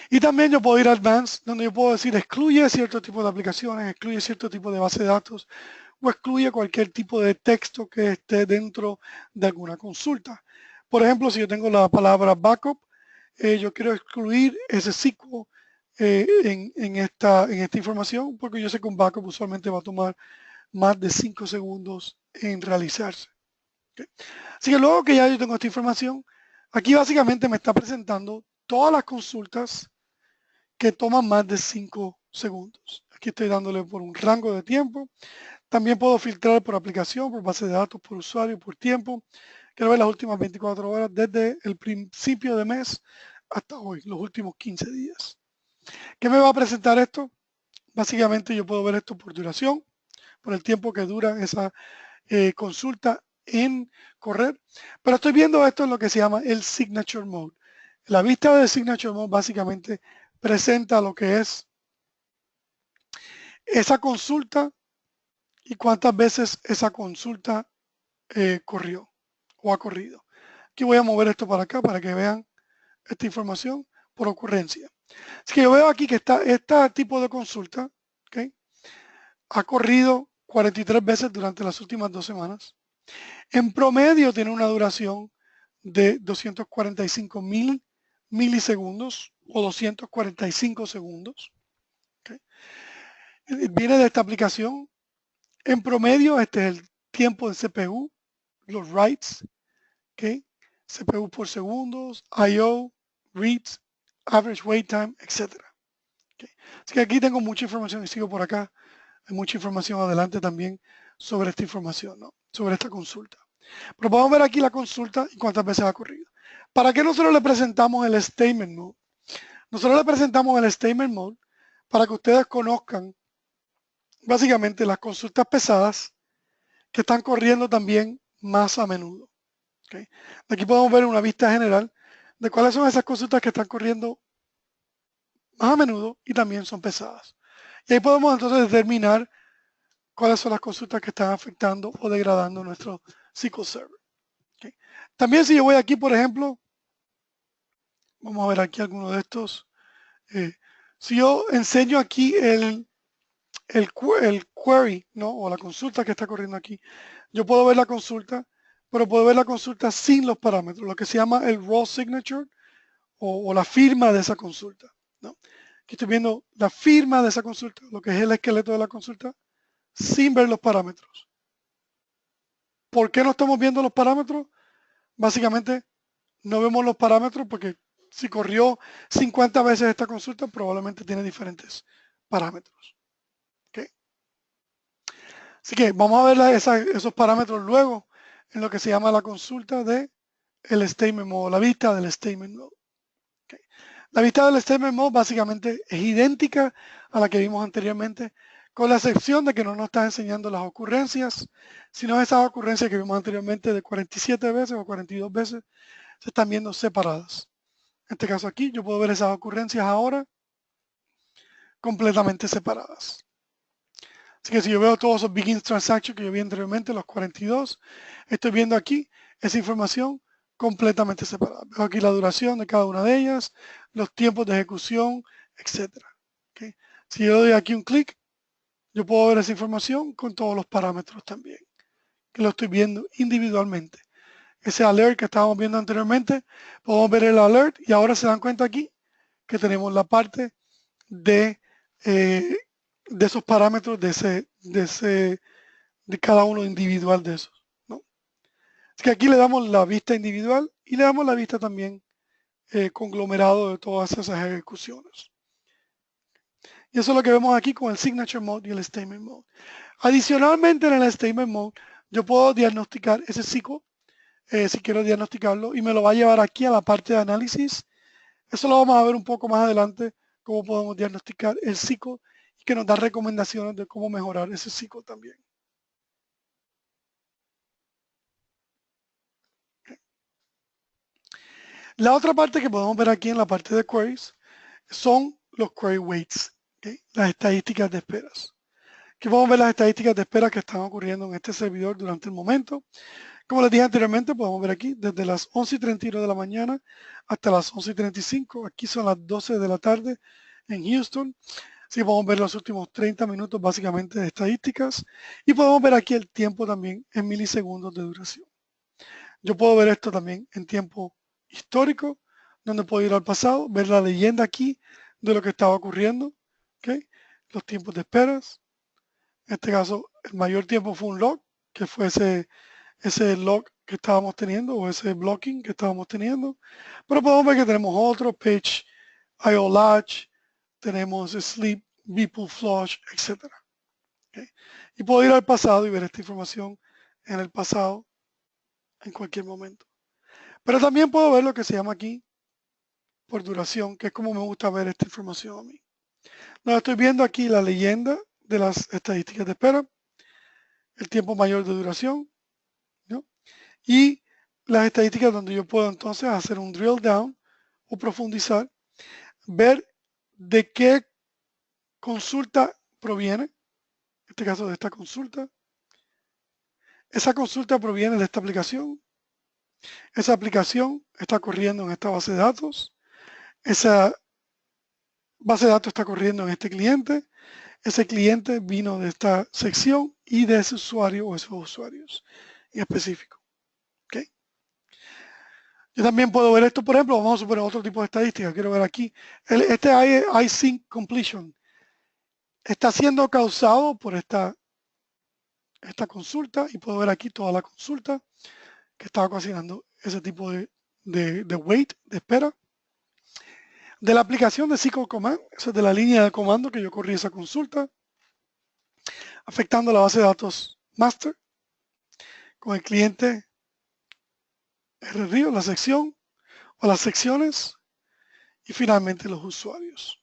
Y también yo puedo ir a Advanced, donde yo puedo decir excluye cierto tipo de aplicaciones, excluye cierto tipo de base de datos o excluye cualquier tipo de texto que esté dentro de alguna consulta. Por ejemplo, si yo tengo la palabra backup, yo quiero excluir ese SQL en esta información, porque yo sé que un backup usualmente va a tomar más de 5 segundos en realizarse. ¿Okay? Así que luego que ya yo tengo esta información, aquí básicamente me está presentando todas las consultas que toman más de 5 segundos. Aquí estoy dándole por un rango de tiempo. También puedo filtrar por aplicación, por base de datos, por usuario, por tiempo. Quiero ver las últimas 24 horas desde el principio de mes hasta hoy, los últimos 15 días. ¿Qué me va a presentar esto? Básicamente yo puedo ver esto por duración, por el tiempo que dura esa consulta en correr. Pero estoy viendo esto en lo que se llama el Signature Mode. La vista de Signature Mode básicamente presenta lo que es esa consulta y cuántas veces esa consulta corrió o ha corrido. Aquí voy a mover esto para acá para que vean esta información por ocurrencia. Así que yo veo aquí que este tipo de consulta, ¿okay?, ha corrido 43 veces durante las últimas 2 semanas. En promedio tiene una duración de 245.000 milisegundos o 245 segundos. ¿Okay? Viene de esta aplicación. En promedio, este es el tiempo de CPU, los writes, ¿okay?, CPU por segundos, I/O, reads, average wait time, etc. ¿Okay? Así que aquí tengo mucha información y sigo por acá. Hay mucha información adelante también sobre esta información, ¿no?, sobre esta consulta. Pero podemos ver aquí la consulta y cuántas veces ha corrido. ¿Para qué nosotros le presentamos el Statement Mode? Nosotros le presentamos el Statement Mode para que ustedes conozcan básicamente las consultas pesadas que están corriendo también más a menudo. ¿Okay? Aquí podemos ver una vista general de cuáles son esas consultas que están corriendo más a menudo y también son pesadas. Y ahí podemos entonces determinar cuáles son las consultas que están afectando o degradando nuestro SQL Server. ¿Okay? También si yo voy aquí, por ejemplo, vamos a ver aquí alguno de estos. Si yo enseño aquí el query, ¿no?, o la consulta que está corriendo aquí, yo puedo ver la consulta, pero puedo ver la consulta sin los parámetros, lo que se llama el raw signature o la firma de esa consulta, ¿no? Aquí estoy viendo la firma de esa consulta, lo que es el esqueleto de la consulta, sin ver los parámetros. ¿Por qué no estamos viendo los parámetros? Básicamente no vemos los parámetros porque si corrió 50 veces esta consulta, probablemente tiene diferentes parámetros. ¿Okay? Así que vamos a ver esos parámetros luego en lo que se llama la consulta de el statement mode, la vista del statement mode. ¿Okay? La vista del statement mode básicamente es idéntica a la que vimos anteriormente, con la excepción de que no nos está enseñando las ocurrencias, sino esas ocurrencias que vimos anteriormente de 47 veces o 42 veces, se están viendo separadas. En este caso aquí, yo puedo ver esas ocurrencias ahora completamente separadas. Así que si yo veo todos esos begins transactions que yo vi anteriormente, los 42, estoy viendo aquí esa información completamente separada. Veo aquí la duración de cada una de ellas, los tiempos de ejecución, etc. ¿Okay? Si yo doy aquí un clic, yo puedo ver esa información con todos los parámetros también, que lo estoy viendo individualmente. Ese alert que estábamos viendo anteriormente, podemos ver el alert y ahora se dan cuenta aquí que tenemos la parte de esos parámetros de cada uno individual de esos, ¿no? Así que aquí le damos la vista individual y le damos la vista también conglomerado de todas esas ejecuciones. Y eso es lo que vemos aquí con el Signature Mode y el Statement Mode. Adicionalmente, en el Statement Mode, yo puedo diagnosticar ese ciclo, si quiero diagnosticarlo, y me lo va a llevar aquí a la parte de análisis. Eso lo vamos a ver un poco más adelante, cómo podemos diagnosticar el ciclo y que nos da recomendaciones de cómo mejorar ese ciclo también. La otra parte que podemos ver aquí en la parte de queries son los query weights, ¿okay? Las estadísticas de esperas. Aquí podemos ver las estadísticas de espera que están ocurriendo en este servidor durante el momento. Como les dije anteriormente, podemos ver aquí desde las 11:31 de la mañana hasta las 11:35. Aquí son las 12 de la tarde en Houston. Así que podemos ver los últimos 30 minutos básicamente de estadísticas y podemos ver aquí el tiempo también en milisegundos de duración. Yo puedo ver esto también en tiempo histórico, donde puedo ir al pasado, ver la leyenda aquí de lo que estaba ocurriendo, ¿okay? Los tiempos de esperas. En este caso, el mayor tiempo fue un log, que fue ese log que estábamos teniendo o ese blocking que estábamos teniendo. Pero podemos ver que tenemos otro, page IO latch, tenemos sleep, vpool flush, etc. ¿Okay? Y puedo ir al pasado y ver esta información en el pasado en cualquier momento. Pero también puedo ver lo que se llama aquí por duración, que es como me gusta ver esta información a mí. No, estoy viendo aquí la leyenda de las estadísticas de espera, el tiempo mayor de duración, ¿no? Y las estadísticas donde yo puedo entonces hacer un drill down o profundizar, ver de qué consulta proviene, en este caso de esta consulta. Esa consulta proviene de esta aplicación. Esa aplicación está corriendo en esta base de datos. Esa base de datos está corriendo en este cliente. Ese cliente vino de esta sección y de ese usuario o esos usuarios en específico. ¿Okay? Yo también puedo ver esto, por ejemplo, vamos a suponer otro tipo de estadística. Quiero ver aquí. Este iSync completion está siendo causado por esta consulta y puedo ver aquí toda la consulta que está ocasionando ese tipo de wait, de espera. De la aplicación de SQL Command, esa es de la línea de comando que yo corrí esa consulta, afectando la base de datos master, con el cliente RRIO, la sección o las secciones, y finalmente los usuarios.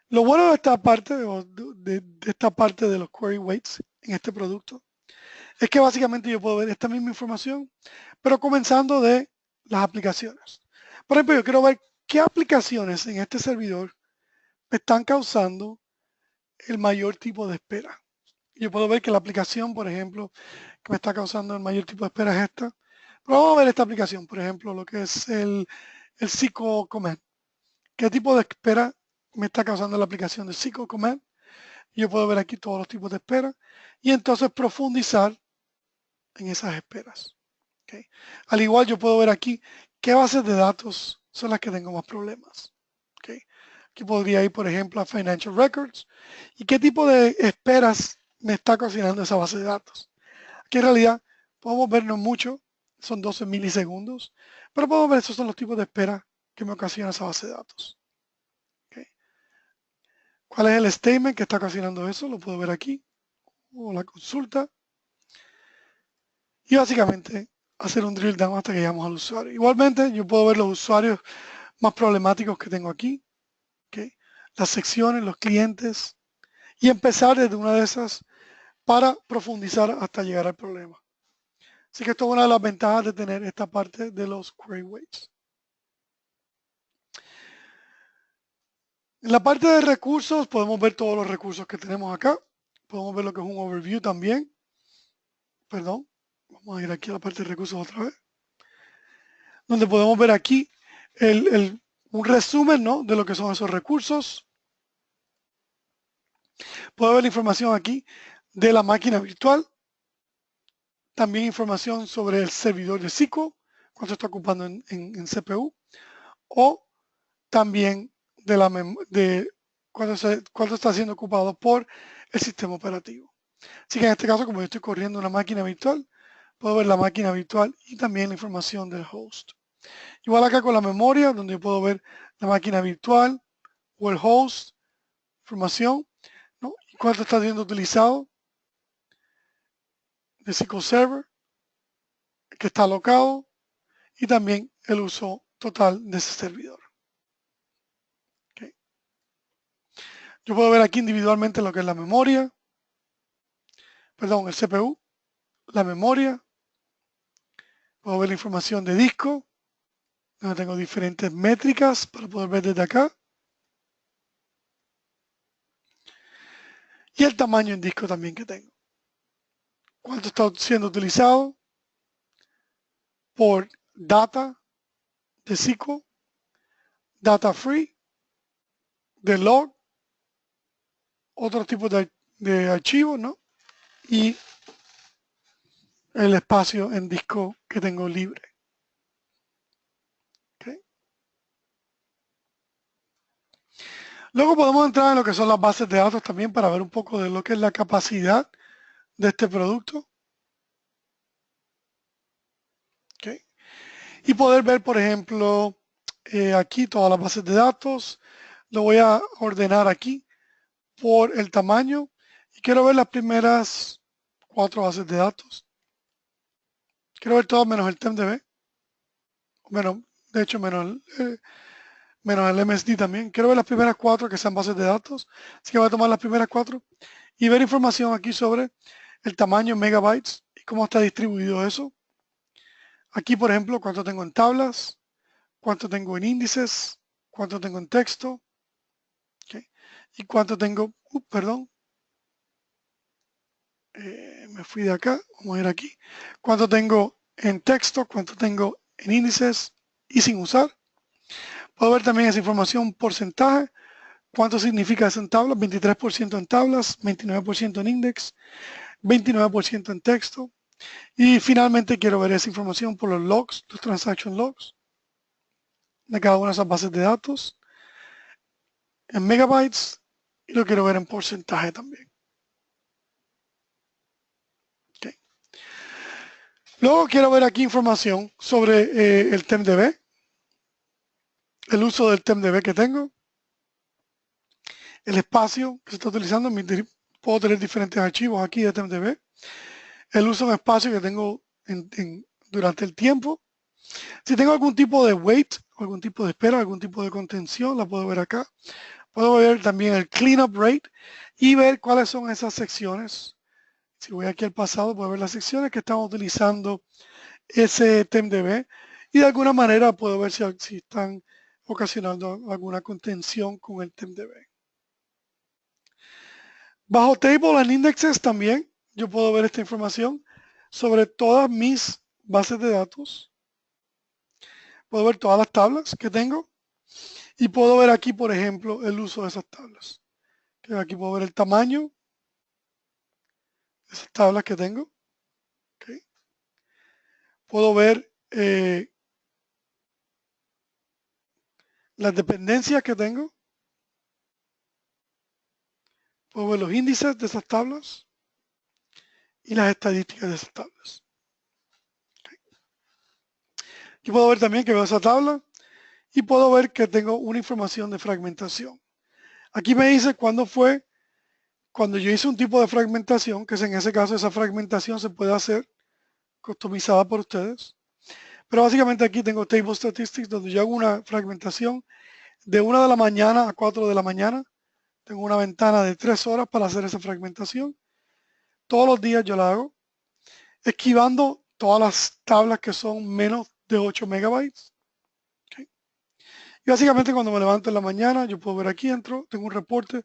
Lo bueno de esta parte, de esta parte de los query weights en este producto, es que básicamente yo puedo ver esta misma información, pero comenzando de las aplicaciones. Por ejemplo, yo quiero ver qué aplicaciones en este servidor me están causando el mayor tipo de espera. Yo puedo ver que la aplicación, por ejemplo, que me está causando el mayor tipo de espera es esta. Pero vamos a ver esta aplicación, por ejemplo, lo que es el SQL Command. ¿Qué tipo de espera me está causando la aplicación de SQL Command? Yo puedo ver aquí todos los tipos de espera y entonces profundizar en esas esperas. ¿Okay? Al igual yo puedo ver aquí qué bases de datos son las que tengo más problemas. ¿Okay? Aquí podría ir, por ejemplo, a Financial Records y qué tipo de esperas me está cocinando esa base de datos. Aquí en realidad podemos vernos mucho, son 12 milisegundos, pero podemos ver esos son los tipos de espera que me ocasiona esa base de datos. ¿Okay? ¿Cuál es el statement que está ocasionando eso? Lo puedo ver aquí, o la consulta. Y básicamente hacer un drill down hasta que llegamos al usuario. Igualmente yo puedo ver los usuarios más problemáticos que tengo aquí, ¿okay? Las secciones, los clientes, y empezar desde una de esas para profundizar hasta llegar al problema. Así que esto es una de las ventajas de tener esta parte de los query weights. En la parte de recursos podemos ver todos los recursos que tenemos acá. Podemos ver lo que es un overview también. Perdón, vamos a ir aquí a la parte de recursos otra vez. Donde podemos ver aquí un resumen, ¿no?, de lo que son esos recursos. Puedo ver la información aquí de la máquina virtual. También información sobre el servidor de SQL, cuánto está ocupando en CPU. O también de cuánto está siendo ocupado por el sistema operativo. Así que en este caso, como yo estoy corriendo una máquina virtual, puedo ver la máquina virtual y también la información del host. Igual acá con la memoria, donde puedo ver la máquina virtual o el host, información, ¿no? Y cuánto está siendo utilizado de SQL Server, que está alocado, y también el uso total de ese servidor. ¿Okay? Yo puedo ver aquí individualmente lo que es la memoria, perdón, el CPU, la memoria, puedo ver la información de disco, donde tengo diferentes métricas para poder ver desde acá, y el tamaño en disco también que tengo. Cuánto está siendo utilizado por data de SQL, data free, de log, otro tipo de archivos, ¿no? Y el espacio en disco que tengo libre. ¿Okay? Luego podemos entrar en lo que son las bases de datos también para ver un poco de lo que es la capacidad de este producto. ¿Okay? Y poder ver, por ejemplo, aquí todas las bases de datos. Lo voy a ordenar aquí por el tamaño y quiero ver las primeras 4 bases de datos. Quiero ver todas menos el TempDB. Bueno, de hecho menos el MSD también. Quiero ver las primeras 4 que sean bases de datos. Así que voy a tomar las primeras 4 y ver información aquí sobre el tamaño en megabytes y cómo está distribuido eso. Aquí, por ejemplo, cuánto tengo en tablas, cuánto tengo en índices, cuánto tengo en texto, ¿okay? Y cuánto tengo, perdón, me fui de acá, vamos a ir aquí, cuánto tengo en texto, cuánto tengo en índices y sin usar. Puedo ver también esa información porcentaje, cuánto significa eso en tablas, 23% en tablas, 29% en index, 29% en texto. Y finalmente quiero ver esa información por los logs, los transaction logs de cada una de esas bases de datos en megabytes y lo quiero ver en porcentaje también. Okay. Luego quiero ver aquí información sobre el TempDB, el uso del TempDB que tengo, el espacio que se está utilizando, puedo tener diferentes archivos aquí de TempDB, el uso en espacio que tengo durante el tiempo. Si tengo algún tipo de wait, algún tipo de espera, algún tipo de contención, la puedo ver acá. Puedo ver también el cleanup rate y ver cuáles son esas secciones. Si voy aquí al pasado, puedo ver las secciones que están utilizando ese TempDB y de alguna manera puedo ver si están ocasionando alguna contención con el TempDB. Bajo Table and Indexes también yo puedo ver esta información sobre todas mis bases de datos. Puedo ver todas las tablas que tengo y puedo ver aquí, por ejemplo, el uso de esas tablas. Aquí puedo ver el tamaño de esas tablas que tengo. ¿Okay? puedo ver las dependencias que tengo, puedo ver los índices de esas tablas y las estadísticas de esas tablas. Aquí puedo ver también que veo esa tabla y puedo ver que tengo una información de fragmentación. Aquí me dice cuándo fue, cuando yo hice un tipo de fragmentación, que es en ese caso esa fragmentación se puede hacer customizada por ustedes. Pero básicamente aquí tengo Table Statistics, donde yo hago una fragmentación de 1 de la mañana a 4 de la mañana. Tengo una ventana de 3 horas para hacer esa fragmentación. Todos los días yo la hago, esquivando todas las tablas que son menos de 8 megabytes. ¿Okay? Y básicamente cuando me levanto en la mañana, yo puedo ver aquí, entro, tengo un reporte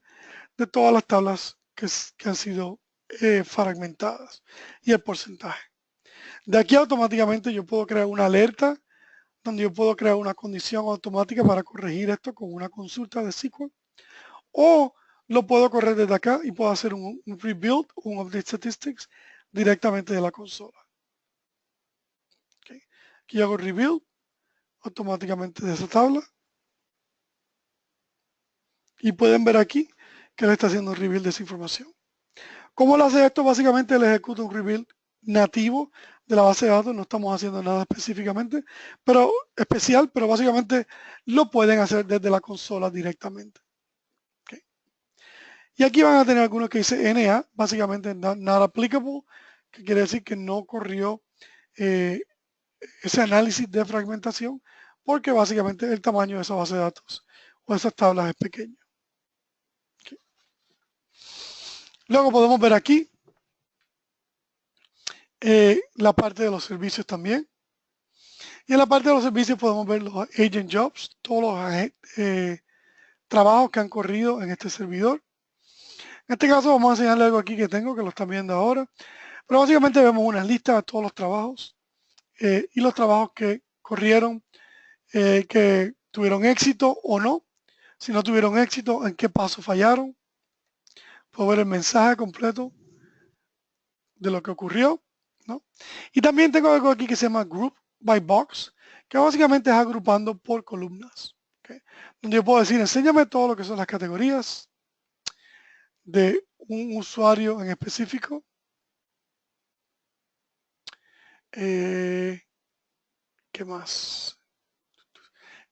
de todas las tablas que han sido fragmentadas y el porcentaje. De aquí automáticamente yo puedo crear una alerta donde yo puedo crear una condición automática para corregir esto con una consulta de SQL, o lo puedo correr desde acá y puedo hacer un rebuild, un update statistics directamente de la consola. Okay. Aquí hago rebuild automáticamente de esa tabla y pueden ver aquí que le está haciendo un rebuild de esa información. ¿Cómo lo hace esto? Básicamente le ejecuta un rebuild nativo de la base de datos, no estamos haciendo nada específicamente, pero especial, pero básicamente lo pueden hacer desde la consola directamente. Okay. Y aquí van a tener algunos que dice NA, básicamente not applicable, que quiere decir que no corrió ese análisis de fragmentación, porque básicamente el tamaño de esa base de datos o esas tablas es pequeño. Okay. Luego podemos ver aquí la parte de los servicios también. Y en la parte de los servicios podemos ver los agent jobs, todos los trabajos que han corrido en este servidor. En este caso vamos a enseñarle algo aquí que tengo, que lo están viendo ahora. Pero básicamente vemos una lista de todos los trabajos y los trabajos que corrieron, que tuvieron éxito o no. Si no tuvieron éxito, en qué paso fallaron. Puedo ver el mensaje completo de lo que ocurrió, ¿no? Y también tengo algo aquí que se llama Group by Box, que básicamente es agrupando por columnas. ¿Okay? Donde yo puedo decir, enséñame todo lo que son las categorías de un usuario en específico. ¿Qué más?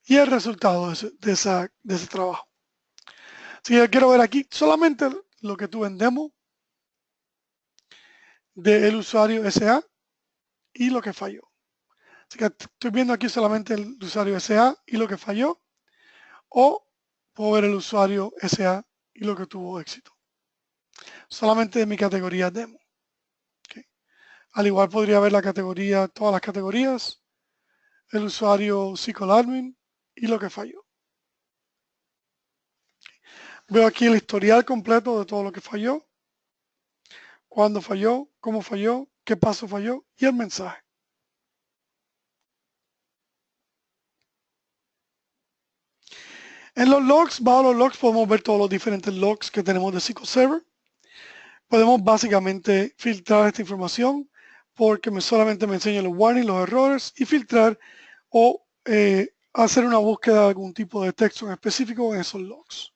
Y el resultado de ese trabajo. Si yo quiero ver aquí solamente lo que tuve en demo del usuario SA y lo que falló. Así que estoy viendo aquí solamente el usuario SA y lo que falló, o puedo ver el usuario SA y lo que tuvo éxito. Solamente de mi categoría demo. Okay. Al igual podría ver la categoría, todas las categorías, el usuario SQL Admin y lo que falló. Okay. Veo aquí el historial completo de todo lo que falló, cuándo falló, cómo falló, qué paso falló y el mensaje. En los logs, bajo los logs podemos ver todos los diferentes logs que tenemos de SQL Server. Podemos básicamente filtrar esta información porque solamente me enseña los warnings, los errores, y filtrar o hacer una búsqueda de algún tipo de texto en específico en esos logs.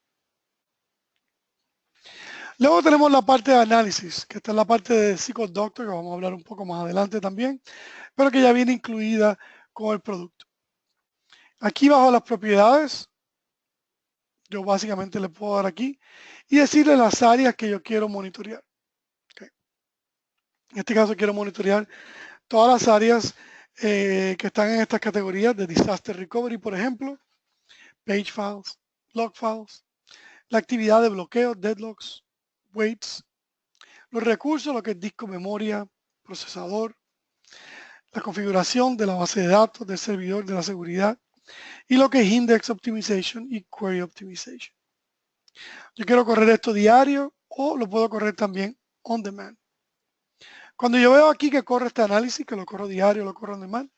Luego tenemos la parte de análisis, que está en la parte de SQL Doctor, que vamos a hablar un poco más adelante también, pero que ya viene incluida con el producto. Aquí bajo las propiedades, yo básicamente le puedo dar aquí y decirle las áreas que yo quiero monitorear. Okay. En este caso quiero monitorear todas las áreas que están en estas categorías de Disaster Recovery, por ejemplo, Page Files, Log Files, la actividad de bloqueo, deadlocks, waits, los recursos, lo que es disco, memoria, procesador, la configuración de la base de datos, del servidor, de la seguridad, y lo que es Index Optimization y Query Optimization. Yo quiero correr esto diario o lo puedo correr también on demand. Cuando yo veo aquí que corre este análisis, que lo corro diario, lo corro on demand,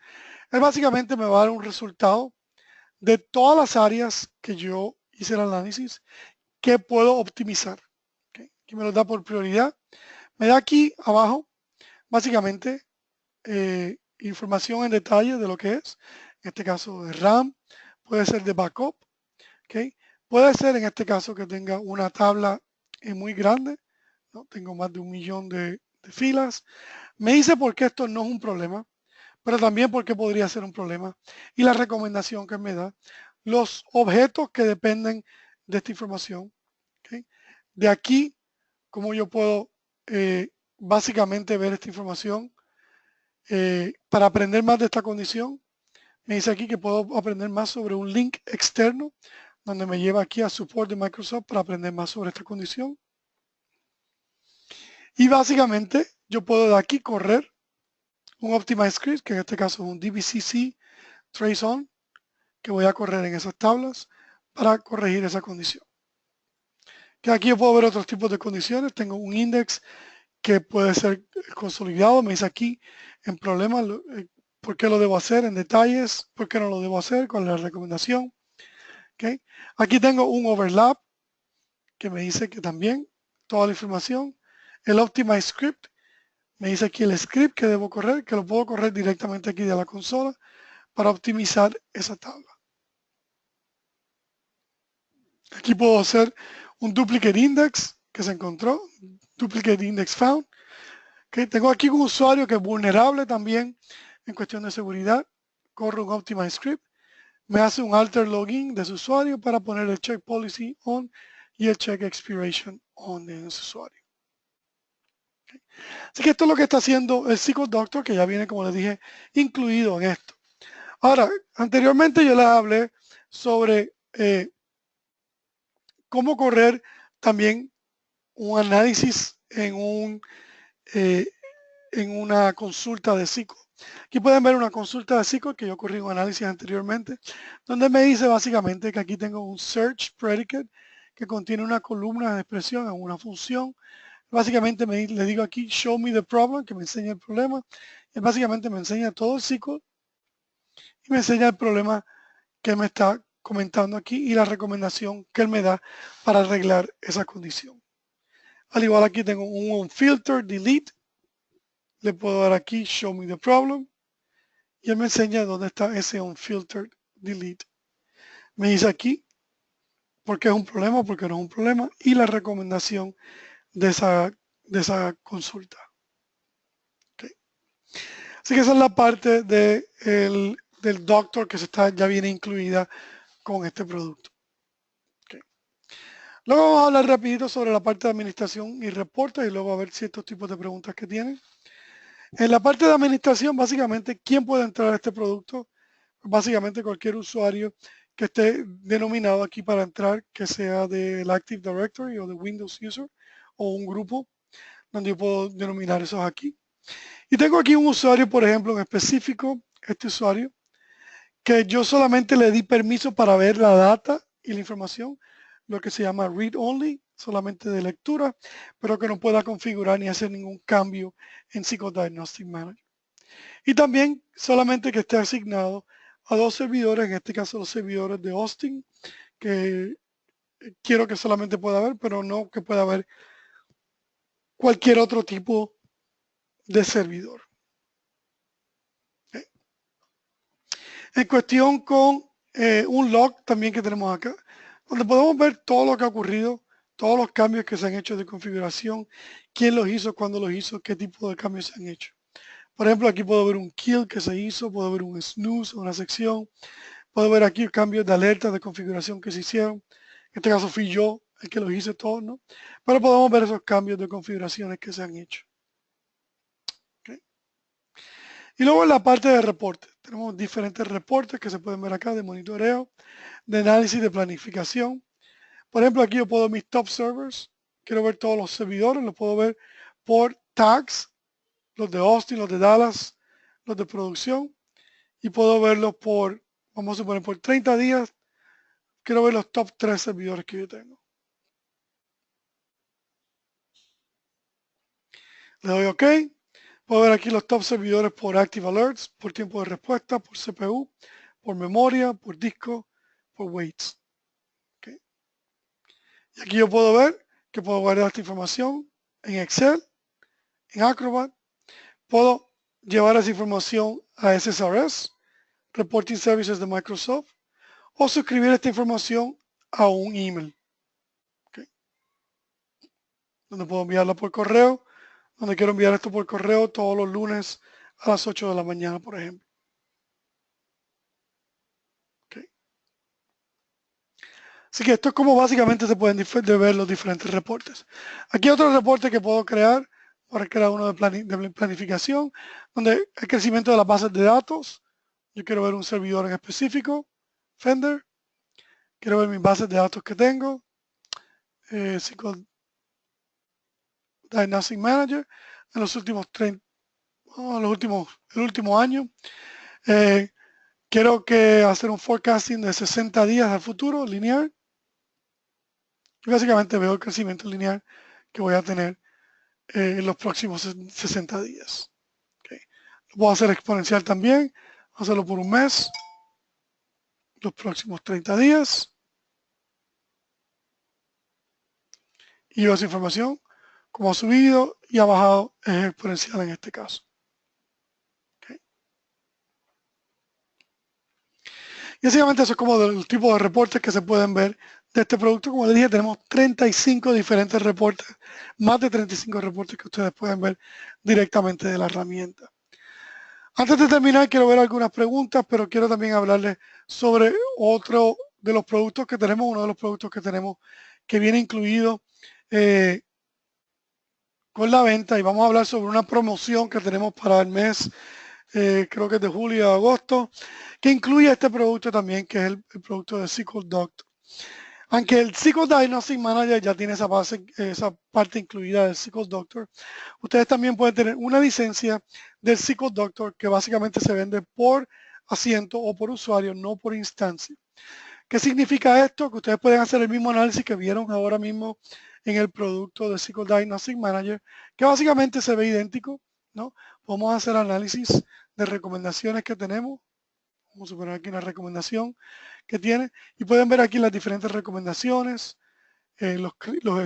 él básicamente me va a dar un resultado de todas las áreas que yo hice el análisis que puedo optimizar. ¿Okay? Aquí me lo da por prioridad. Me da aquí abajo, básicamente, información en detalle de lo que es, en este caso de RAM, puede ser de backup, ¿okay? Puede ser en este caso que tenga una tabla muy grande, ¿no? Tengo más de 1 millón de filas. Me dice por qué esto no es un problema, pero también por qué podría ser un problema. Y la recomendación que me da, los objetos que dependen de esta información. ¿Okay? De aquí, cómo yo puedo básicamente ver esta información para aprender más de esta condición. Me dice aquí que puedo aprender más sobre un link externo, donde me lleva aquí a support de Microsoft para aprender más sobre esta condición. Y básicamente yo puedo de aquí correr un Optimize Script, que en este caso es un DBCC Trace On, que voy a correr en esas tablas para corregir esa condición. Que aquí yo puedo ver otros tipos de condiciones. Tengo un index que puede ser consolidado. Me dice aquí en problemas por qué lo debo hacer, en detalles, por qué no lo debo hacer, cuál es la recomendación. ¿Okay? Aquí tengo un overlap que me dice que también toda la información. El Optimize Script me dice aquí el script que debo correr, que lo puedo correr directamente aquí de la consola para optimizar esa tabla. Aquí puedo hacer un duplicate index que se encontró, duplicate index found. Okay, tengo aquí un usuario que es vulnerable también en cuestión de seguridad. Corro un Optimize Script, me hace un alter login de su usuario para poner el check policy on y el check expiration on de ese usuario. Okay. Así que esto es lo que está haciendo el SQL Doctor, que ya viene, como les dije, incluido en esto. Ahora, anteriormente yo les hablé sobre cómo correr también un análisis en una consulta de SQL. Aquí pueden ver una consulta de SQL que yo corrí un análisis anteriormente, donde me dice básicamente que aquí tengo un search predicate que contiene una columna de expresión en una función. Básicamente le digo aquí, show me the problem, que me enseña el problema. Y básicamente me enseña todo el SQL y me enseña el problema que me está comentando aquí y la recomendación que él me da para arreglar esa condición. Al igual aquí tengo un filter, delete. Le puedo dar aquí, show me the problem. Y él me enseña dónde está ese unfiltered delete. Me dice aquí por qué es un problema, por qué no es un problema y la recomendación de esa consulta. Okay. Así que esa es la parte del doctor que ya viene incluida con este producto. Okay. Luego vamos a hablar rapidito sobre la parte de administración y reportes y luego a ver ciertos tipos de preguntas que tienen. En la parte de administración, básicamente, ¿quién puede entrar a este producto? Básicamente cualquier usuario que esté denominado aquí para entrar, que sea del Active Directory o de Windows User o un grupo donde yo puedo denominar esos aquí. Y tengo aquí un usuario, por ejemplo, en específico, este usuario, que yo solamente le di permiso para ver la data y la información, lo que se llama read only, solamente de lectura, pero que no pueda configurar ni hacer ningún cambio en SQL Diagnostic Manager. Y también solamente que esté asignado a 2 servidores, en este caso los servidores de hosting, que quiero que solamente pueda ver, pero no que pueda ver cualquier otro tipo de servidor. ¿Okay? En cuestión con un log también que tenemos acá, donde podemos ver todo lo que ha ocurrido, todos los cambios que se han hecho de configuración, quién los hizo, cuándo los hizo, qué tipo de cambios se han hecho. Por ejemplo, aquí puedo ver un kill que se hizo, puedo ver un snooze, una sección, puedo ver aquí cambios de alerta de configuración que se hicieron. En este caso fui yo el que los hice todos, ¿no? Pero podemos ver esos cambios de configuraciones que se han hecho. ¿Okay? Y luego en la parte de reportes. Tenemos diferentes reportes que se pueden ver acá de monitoreo, de análisis, de planificación. Por ejemplo, aquí yo puedo ver mis top servers. Quiero ver todos los servidores, los puedo ver por tags, los de Austin, los de Dallas, los de producción. Y puedo verlos por, vamos a suponer, por 30 días. Quiero ver los top 3 servidores que yo tengo. Le doy OK. Puedo ver aquí los top servidores por Active Alerts, por tiempo de respuesta, por CPU, por memoria, por disco, por weights. ¿Okay? Y aquí yo puedo ver que puedo guardar esta información en Excel, en Acrobat. Puedo llevar esa información a SSRS, Reporting Services de Microsoft, o suscribir esta información a un email, ¿okay? Donde puedo enviarla por correo, donde quiero enviar esto por correo todos los lunes a las 8 de la mañana, por ejemplo. ¿Okay? Así que esto es como básicamente se pueden ver los diferentes reportes. Aquí hay otro reporte que puedo crear. Voy a crear uno de planificación, donde el crecimiento de las bases de datos. Yo quiero ver un servidor en específico, Fender. Quiero ver mis bases de datos que tengo. SQL Diagnostic Manager en los últimos el último año. Quiero hacer un forecasting de 60 días al futuro, lineal. Y básicamente veo el crecimiento lineal que voy a tener en los próximos 60 días. Okay. Lo puedo hacer exponencial también, hacerlo por un mes, los próximos 30 días. Y veo esa información, como ha subido y ha bajado, es exponencial en este caso. Okay. Y básicamente eso es como el tipo de reportes que se pueden ver de este producto. Como les dije, tenemos 35 diferentes reportes, más de 35 reportes que ustedes pueden ver directamente de la herramienta. Antes de terminar, quiero ver algunas preguntas, pero quiero también hablarles sobre otro de los productos que tenemos, uno de los productos que tenemos que viene incluido con la venta, y vamos a hablar sobre una promoción que tenemos para el mes, creo que es de julio a agosto, que incluye este producto también, que es el producto de SQL Doctor. Aunque el SQL Diagnostic Manager ya tiene esa parte incluida del SQL Doctor, ustedes también pueden tener una licencia del SQL Doctor que básicamente se vende por asiento o por usuario, no por instancia. ¿Qué significa esto? Que ustedes pueden hacer el mismo análisis que vieron ahora mismo en el producto de SQL Diagnostic Manager, que básicamente se ve idéntico, ¿no? Podemos hacer análisis de recomendaciones que tenemos. Vamos a poner aquí una recomendación que tiene y pueden ver aquí las diferentes recomendaciones, los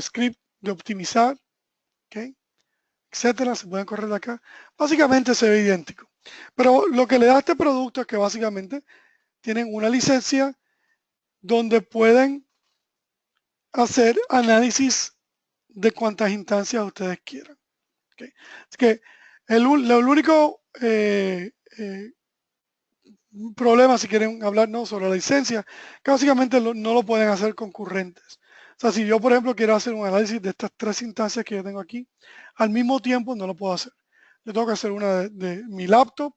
scripts de optimizar, ¿okay? Etcétera, se pueden correr de acá. Básicamente se ve idéntico. Pero lo que le da a este producto es que básicamente tienen una licencia donde pueden hacer análisis de cuantas instancias ustedes quieran. ¿Okay? Así que el único problema, si quieren hablar sobre la licencia, que básicamente no lo pueden hacer concurrentes. O sea, si yo, por ejemplo, quiero hacer un análisis de estas 3 instancias que yo tengo aquí, al mismo tiempo no lo puedo hacer. Yo tengo que hacer una de mi laptop,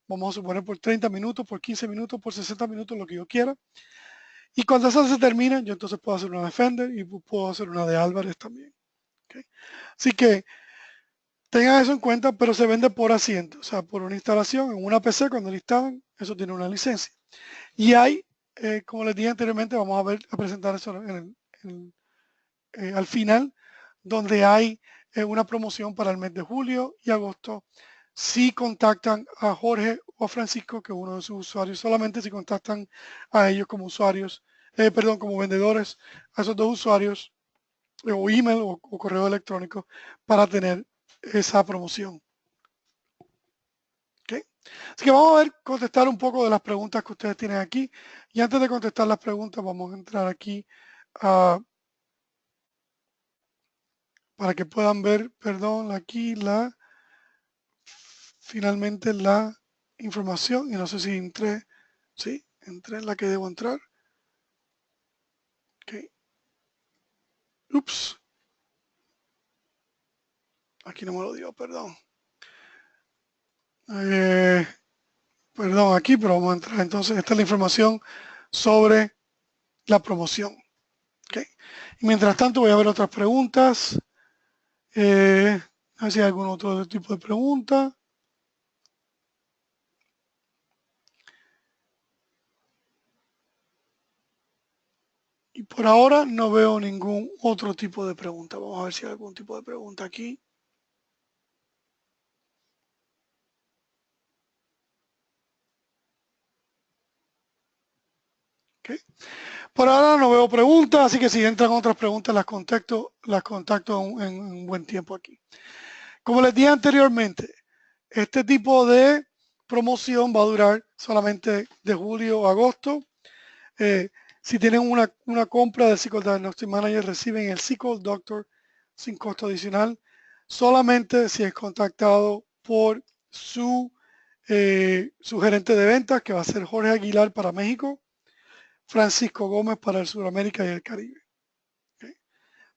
vamos a suponer por 30 minutos, por 15 minutos, por 60 minutos, lo que yo quiera. Y cuando eso se termine, yo entonces puedo hacer una de Fender y puedo hacer una de Álvarez también. ¿Okay? Así que tengan eso en cuenta, pero se vende por asiento, o sea, por una instalación en una PC cuando la instalan, eso tiene una licencia. Y hay, como les dije anteriormente, vamos a presentar eso al final, donde hay una promoción para el mes de julio y agosto. Si contactan a Jorge o a Francisco, que es uno de sus usuarios, solamente si contactan a ellos como usuarios, como vendedores, a esos dos usuarios, o email o correo electrónico, para tener esa promoción. ¿Okay? Así que vamos a ver, contestar un poco de las preguntas que ustedes tienen aquí. Y antes de contestar las preguntas, vamos a entrar aquí para que puedan ver, perdón, aquí finalmente la información. Y no sé si entré, sí, entré en la que debo entrar. Ok. Ups. Aquí no me lo dio, perdón. Perdón, aquí, pero vamos a entrar. Entonces, esta es la información sobre la promoción. Okay. Y mientras tanto, voy a ver otras preguntas. A ver si hay algún otro tipo de pregunta. Y por ahora no veo ningún otro tipo de pregunta. Vamos a ver si hay algún tipo de pregunta aquí. Okay. Por ahora no veo preguntas, así que si entran otras preguntas las contacto en un buen tiempo aquí. Como les dije anteriormente, Este tipo de promoción va a durar solamente de julio a agosto. Si tienen una compra de SQL Diagnostic Manager, reciben el SQL Doctor sin costo adicional, solamente si es contactado por su gerente de ventas, que va a ser Jorge Aguilar para México, Francisco Gómez para el Sudamérica y el Caribe. ¿Okay?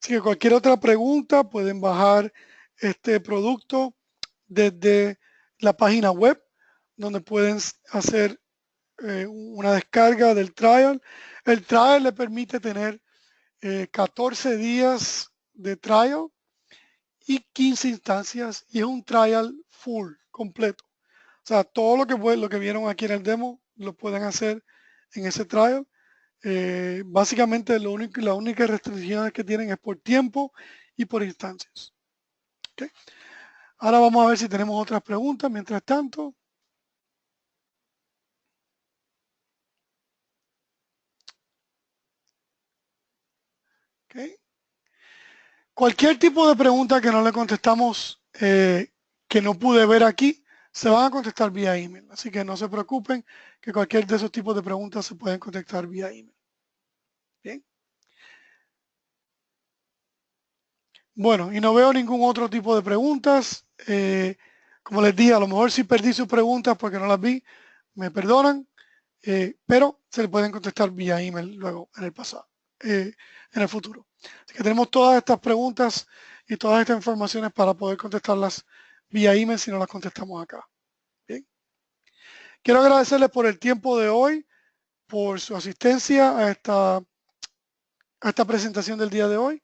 Así que cualquier otra pregunta pueden bajar este producto desde la página web, donde pueden hacer una descarga del trial. El trial le permite tener 14 días de trial y 15 instancias, y es un trial full, completo. O sea, todo lo que vieron aquí en el demo lo pueden hacer en ese trial. Básicamente la única restricción que tienen es por tiempo y por instancias. ¿Okay? Ahora vamos a ver si tenemos otras preguntas mientras tanto. ¿Okay? Cualquier tipo de pregunta que no le contestamos, que no pude ver aquí, se van a contestar vía email. Así que no se preocupen, que cualquier de esos tipos de preguntas se pueden contestar vía email. Bien. Bueno, y no veo ningún otro tipo de preguntas. Como les dije, a lo mejor si perdí sus preguntas porque no las vi, me perdonan, pero se le pueden contestar vía email luego en el pasado, en el futuro. Así que tenemos todas estas preguntas y todas estas informaciones para poder contestarlas vía email si no las contestamos acá. Bien. Quiero agradecerles por el tiempo de hoy, por su asistencia a esta presentación del día de hoy.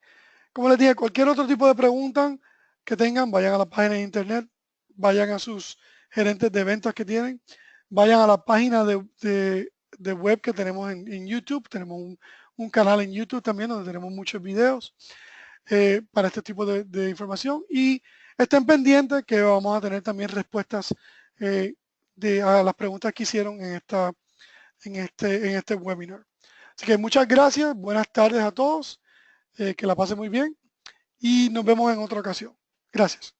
Como les dije, cualquier otro tipo de pregunta que tengan, vayan a la página de internet, vayan a sus gerentes de ventas que tienen, vayan a la página de web que tenemos en YouTube. Tenemos un canal en YouTube también donde tenemos muchos videos para este tipo de información, y estén pendientes que vamos a tener también respuestas a las preguntas que hicieron en este webinar. Así que muchas gracias, buenas tardes a todos, que la pasen muy bien y nos vemos en otra ocasión. Gracias.